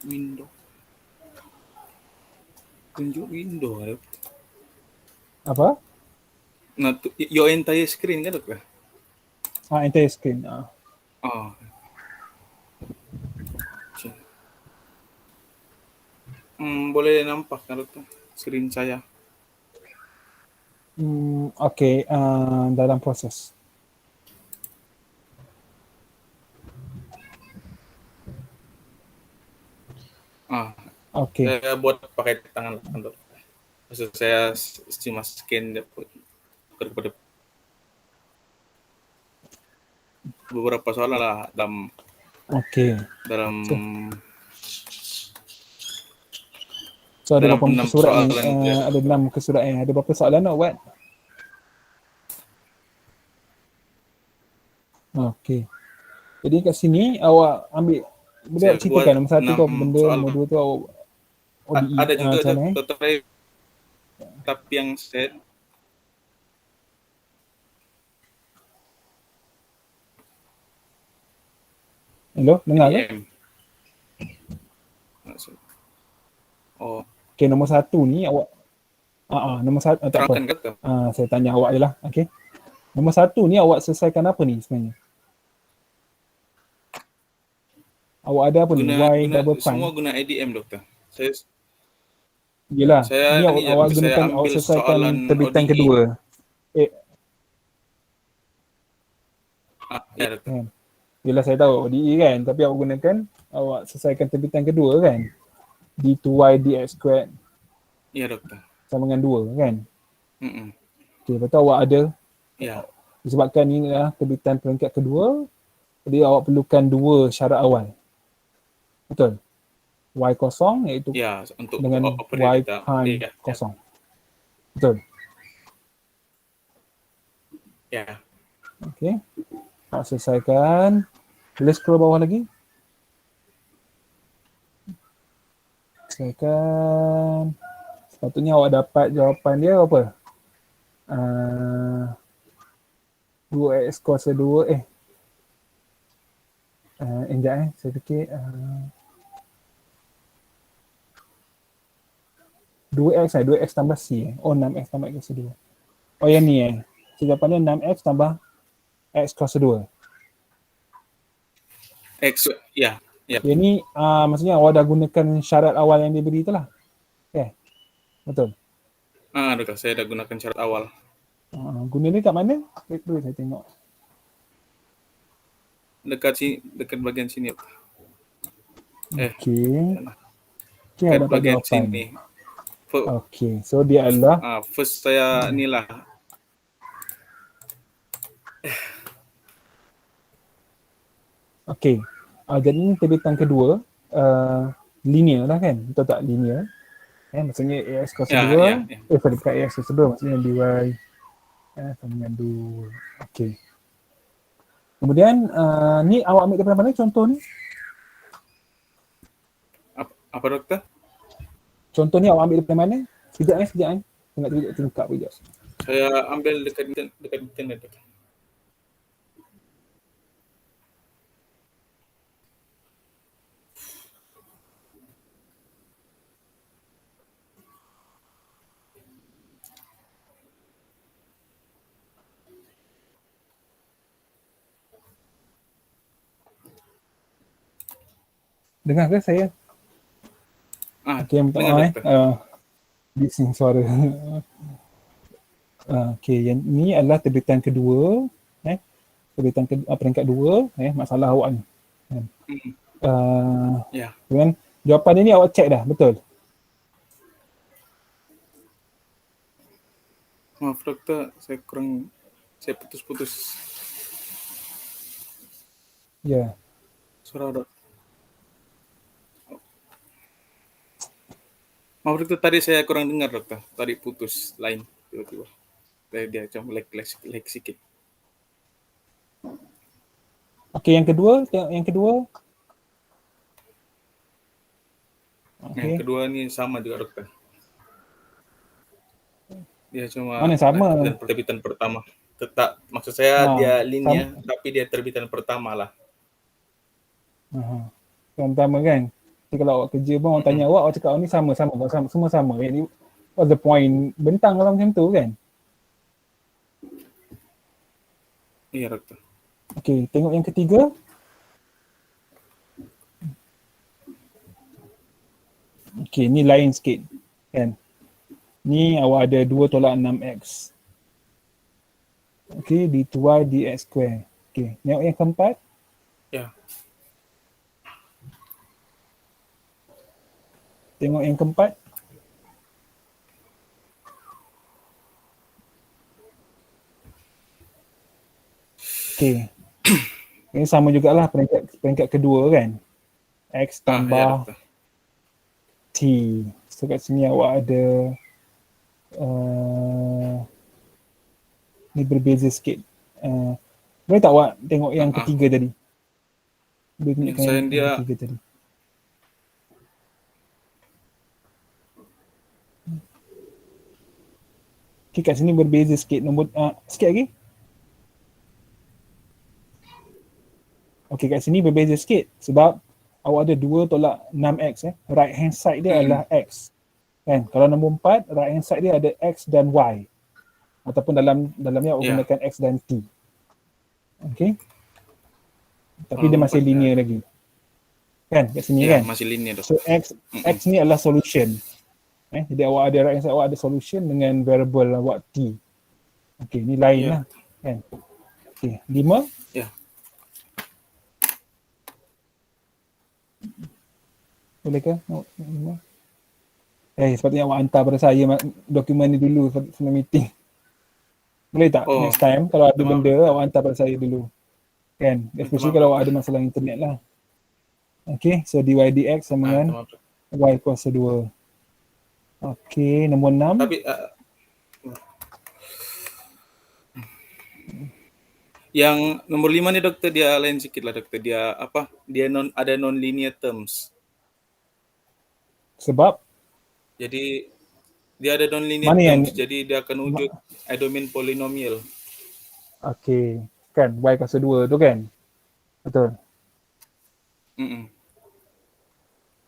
Window. Tunjuk window ada. Apa? Nah, your entire screen kan doktor? Entire screen. Boleh nampak kan doktor screen saya? Okay, dalam proses. Okay. Saya buat pakai tangan kan doktor. Maksud saya cuma scan kepada beberapa soalan lah dalam. So ada berapa muka surat ni? Ada 6 muka surat ni. Ada berapa soalan nak buat? Okay. Jadi kat sini awak ambil, boleh ceritakan nombor 1 tu apa benda, nombor 2 tu awak ODE. Ada juga doktor, tapi yang set. Hello, dengar ke? Oh, Okay, nombor 1 ni awak nombor 1 tak apa. terangkan kata. Saya tanya awak je lah. Okay. Nombor 1 ni awak selesaikan apa ni sebenarnya? Awak ada apa ni? Y double Semua prime. guna IDM doktor. Saya Yelah, saya ni ni je awak doktor, saya gunakan, awak ambil selesaikan soalan terbitan ODE. kedua. Ya doktor. Kan? Yelah saya tahu ODE kan, tapi awak gunakan, awak selesaikan terbitan kedua kan? D2Y dx squared Ya doktor. sama dengan 2 kan? Mm-mm. Okay, lepas tu awak ada, Ya. disebabkan ini adalah terbitan peringkat kedua, jadi awak perlukan 2 syarat awal. Betul? Y kosong iaitu Ya, untuk dengan operate Y kita. prime Ya. kosong. Betul? Ya. Okay. Awak selesaikan. Boleh scroll bawah lagi? Selesaikan. Sepatutnya awak dapat jawapan dia apa? 2x kuasa 2 sekejap saya fikir 2x tambah c 6x tambah x kuasa 2. Oh yang ni jawapannya 6x tambah x kuasa 2. X, ya. Ya. Yang ni maksudnya awak dah gunakan syarat awal yang diberi tu lah. Okay. Betul. Doktor, saya dah gunakan syarat awal. Guna ni kat mana? Dulu saya tengok. Dekat sini, dekat bahagian sini. Okay. Okay, Dekat dapat bahagian jawapan. sini. Okay, so dia adalah First saya ni lah. okay. Jadi ni terbitan kedua linear lah kan? Betul tak? Linear. Maksudnya AX kuasa 2. Dekat AX kuasa 2 maksudnya dy sama dengan 2. Okay. Kemudian ni awak ambil daripada mana contoh ni? Apa doktor? Contoh ni awak ambil daripada mana? Sekejap. Tengok tingkap sekejap. Saya ambil dekat internet doktor. Dengar ke saya? Okay, minta maaf bising suara. Okay, yang ni adalah terbitan kedua. Terbitan peringkat 2. Masalah awak ni. Dengan jawapan ni awak check dah, betul? Maaf doktor, saya putus-putus. Ya. Suara doktor. Maaf doktor, tadi saya kurang dengar doktor. Tadi putus line tiba-tiba. Dia macam lag sikit. Okey, yang kedua, Okay. Yang kedua ni sama juga doktor. Dia cuma mana sama? Terbitan pertama. Tetap, maksud saya dia linear, tapi dia terbitan pertama lah. Pertama kan? Jadi kalau awak kerja pun, orang tanya awak cakap ni sama, semua sama. Jadi, what's the point bentang kalau macam tu kan? Iya doktor. Okey, tengok yang ketiga. Okey, ni lain sikit kan? Ni awak ada 2 tolak 6x. Okey, d2y dx square. Okey, tengok yang keempat. Ya. Tengok yang keempat. Okey. Ini sama jugalah peringkat kedua kan. X tambah T. So kat sini awak ada ni berbeza sikit. Boleh tak awak tengok yang ketiga tadi? Boleh tunjukkan yang ketiga tadi. Okay, kat sini berbeza sikit. Nombor sikit lagi. Okay, kat sini berbeza sikit sebab awak ada 2 tolak 6x right hand side dia adalah x. Kan? Kalau nombor 4, right hand side dia ada x dan y. Ataupun dalamnya awak gunakan x dan t. Okay. Tapi dia masih linear lagi. Kan? Kat sini kan? Masih linear. So x ni adalah solution. Jadi awak ada right hand side, awak ada solution dengan variable awak t. Okay, ni lain lah. Kan? Okay, 5. Boleh ke? Sepatutnya awak hantar pada saya dokumen ni dulu sebelum meeting. Boleh tak? Next time kalau ada benda awak hantar pada saya dulu. Kan? Especially kalau awak ada masalah internet lah. Okay, so dy dx sama dengan y kuasa 2. Okay, nombor 6. Tapi yang nombor 5 ni doktor, dia lain sikit lah doktor. Dia apa? Dia ada non-linear terms. Sebab? Jadi dia ada non-linear terms. Jadi dia akan wujud domain polinomial. Okay. Kan? Y kuasa 2 tu kan? Betul?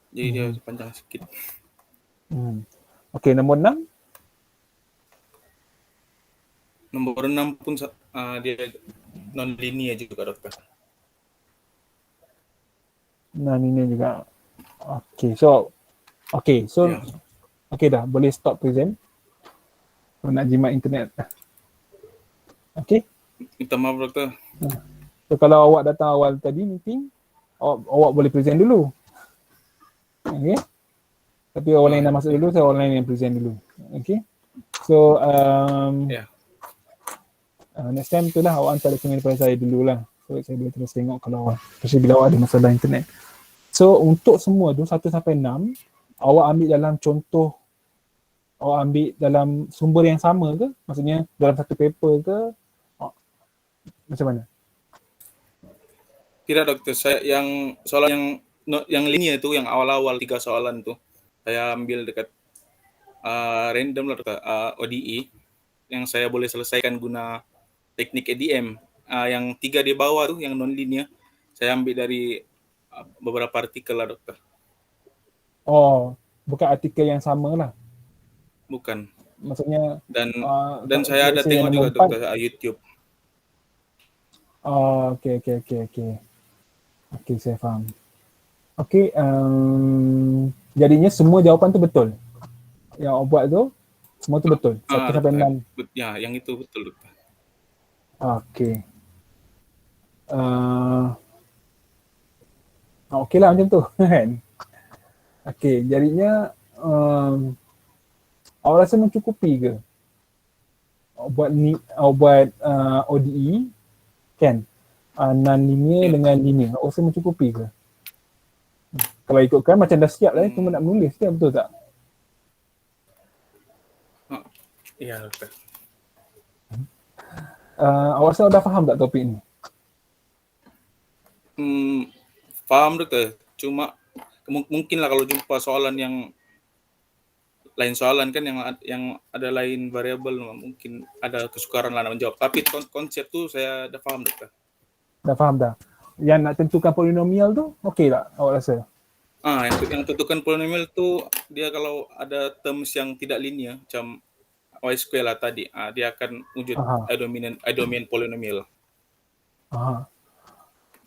Jadi dia panjang sikit. Okay, nombor 6? Nombor 6 pun dia non-linear juga doktor. Non-linear juga. Okay, so okay dah, boleh stop present. Kalau nak jimat internet. Okay? Minta maaf doktor. So kalau awak datang awal tadi meeting, awak boleh present dulu. Okay? Tapi orang lain dah masuk dulu, saya orang lain yang present dulu. Okay? So, next time tu lah awak hantar dokumen daripada saya dululah. So, saya boleh terus tengok kalau especially bila awak ada masalah internet. So, untuk semua tu 1 sampai 6, awak ambil dalam contoh, awak ambil dalam sumber yang sama ke? Maksudnya dalam satu paper ke? Macam mana? Tidak doktor, saya yang soalan yang linear tu, yang awal-awal 3 soalan tu, saya ambil dekat random lah doktor, ODE yang saya boleh selesaikan guna teknik ADM. Yang 3 di bawah tu, yang non-linear, saya ambil dari beberapa artikel lah doktor. Oh, bukan artikel yang sama lah. Bukan. Maksudnya dan saya ada tengok juga doktor YouTube. Oh, okay. Okay, saya faham. Okay, jadinya semua jawapan tu betul. Yang awak buat tu, semua tu betul. 1 sampai 6. Ya, yang itu betul doktor. Okay. Okay lah macam tu kan. Okay, jadinya awak rasa mencukupi ke? Awak buat ODE kan? Non-linear dengan linear. Awak rasa mencukupi ke? Kalau ikutkan macam dah siap lah, cuma nak menulis kan, betul tak? Ya doktor. Awak rasa dah faham tak topik ni? Faham doktor. Cuma mungkin lah kalau jumpa soalan yang lain soalan kan yang ada lain variabel, mungkin ada kesukaran lah nak menjawab. Tapi konsep tu saya dah faham doktor. Dah faham dah. Yang nak tentukan polinomial tu okey tak awak rasa? Yang tentukan polinomial tu dia kalau ada terms yang tidak linear macam y square lah tadi, dia akan wujud domain polinomial.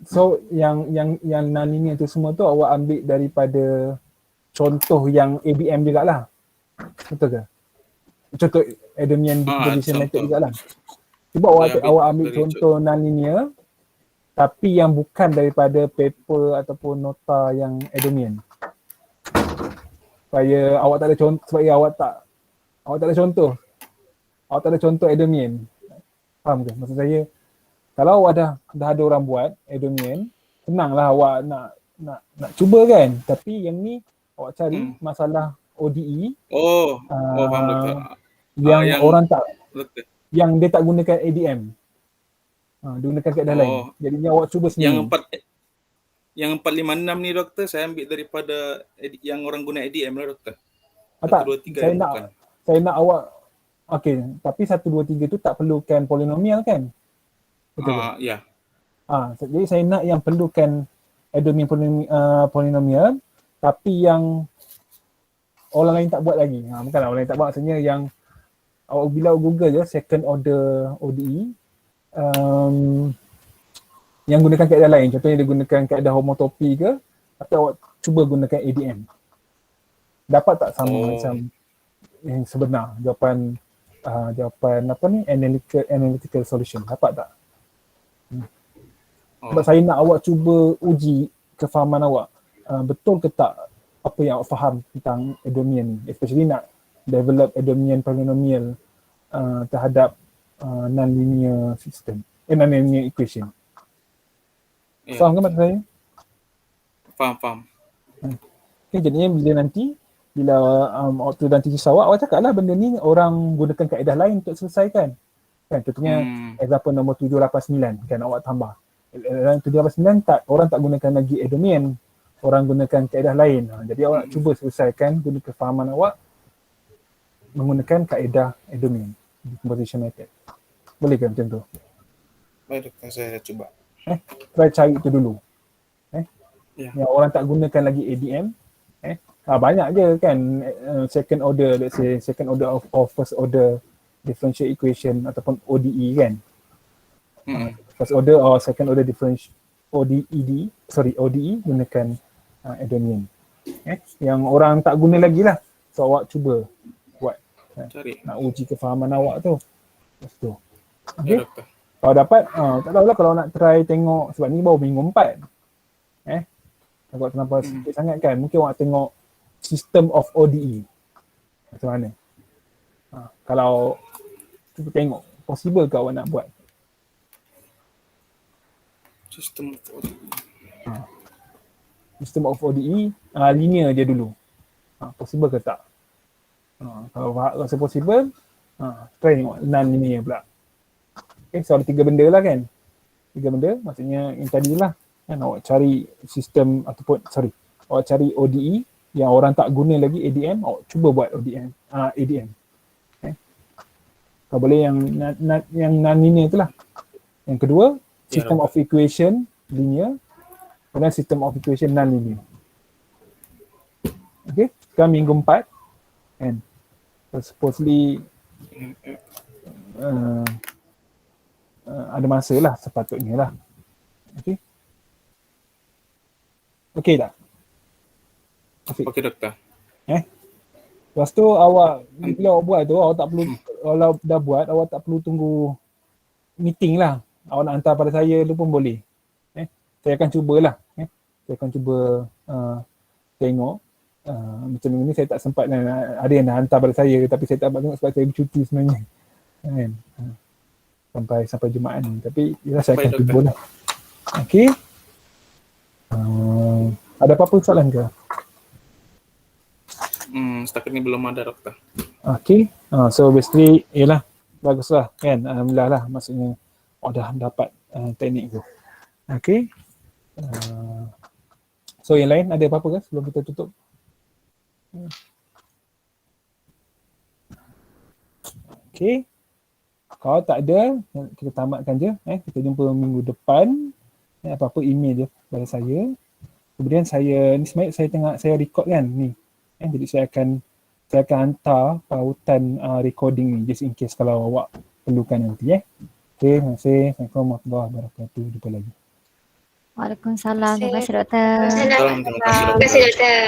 So yang non-linear tu semua tu awak ambil daripada contoh yang ABM jugalah. Betul ke? Contoh Adamian division method jugalah. Cuba awak ambil contoh non-linear tapi yang bukan daripada paper ataupun nota yang Adamian. Supaya awak tak ada contoh, supaya awak tak ada contoh. Awak tak ada contoh Adamian. Faham ke? Maksud saya, kalau awak dah ada orang buat Adamian, senanglah awak nak cuba kan. Tapi yang ni awak cari masalah ODE. Faham doktor. Yang orang tak, doktor, yang dia tak gunakan ADM. Dia gunakan kaedah lain. Jadinya awak cuba sendiri. Yang 456 ni doktor, saya ambil daripada yang orang guna ADM lah doktor. Tak, saya nak awak, okey, tapi 1, 2, 3 tu tak perlukan polinomial kan? Betul ke? Ya. Jadi saya nak yang perlukan Edomian polynomial tapi yang orang lain tak buat lagi. Bukanlah orang lain tak buat, maksudnya yang bila Google je second order ODE yang gunakan kaedah lain, contohnya dia gunakan kaedah homotopi ke, tapi awak cuba gunakan ADM. Dapat tak sama macam yang sebenar, jawapan apa ni, analytical solution, dapat tak? Sebab saya nak awak cuba uji kefahaman awak, betul ke tak apa yang awak faham tentang Edomian ni, especially nak develop Edomian polynomial terhadap non-linear system, non-linear equation. Faham ke maksud saya? Faham. Okay, jadinya bila waktu nanti kisah awak cakaplah benda ni orang gunakan kaedah lain untuk selesaikan. Kan, contohnya example nombor 789 kan, awak tambah. 789 orang tak gunakan lagi Edomian, orang gunakan kaedah lain. Jadi awak cuba selesaikan guna kefahaman awak menggunakan kaedah Edomian, decomposition method. Boleh ke macam tu? Baik doktor, saya cuba. Try cari itu dulu. Ya. Yang orang tak gunakan lagi ADM. Banyak je kan, second order, let's say second order of first order differential equation ataupun ODE kan. First order or second order differential ODE gunakan Edomian. Yang orang tak guna lagi lah. So awak cuba buat. Cari. Nak uji kefahaman awak tu. Lepas tu. Okay. Ya doktor. Kalau dapat, tak tahulah kalau nak try tengok, sebab ni baru minggu 4. Takut terlampau sikit sangat kan. Mungkin awak tengok system of ODE. Macam mana. Kalau cuba tengok, possible ke awak nak buat? System of ODE. System of ODE, linear je dulu. Possible ke tak? Kalau rasa possible, try tengok non-linear pula. Okay, so ada 3 benda lah kan. 3 benda, maksudnya yang tadi lah. Kan awak cari sistem ataupun, awak cari ODE yang orang tak guna lagi ADM, awak cuba buat ADM. Okay. Kalau boleh yang non-linear tu lah. Yang kedua, system of equation linear, kemudian system of equation non-linear. Okay, sekarang minggu 4 kan. Supposedly ada masa lah sepatutnya lah. Okay. Okay tak? Okey doktor. Lepas tu awak, bila awak buat tu, awak tak perlu, kalau dah buat, awak tak perlu tunggu meeting lah. Awak nak hantar pada saya tu pun boleh. Saya akan cubalah. Saya akan cuba tengok. Macam ni saya tak sempat, ada yang dah hantar pada saya tapi saya tak dapat tengok sebab saya bercuti sebenarnya. Kan? Sampai Jumaat ni. Tapi yalah, saya akan cuba lah. Okay. Ada apa-apa soalan ke? Setakat ni belum ada doktor. Okay. So basically, yalah, baguslah kan. Alhamdulillah lah, maksudnya dah dapat teknik tu. Okay. So yang lain ada apa-apa ke sebelum kita tutup? Okay. Kalau tak ada, kita tamatkan je. Kita jumpa minggu depan. Apa-apa email je pada saya. Kemudian ni sebenarnya saya record kan ni. Jadi saya akan hantar pautan recording ni just in case kalau awak perlukan nanti. Okay, terima kasih. Assalamualaikum warahmatullahi wabarakatuh. Jumpa lagi. Waalaikumsalam. Terima kasih doktor. Terima kasih doktor.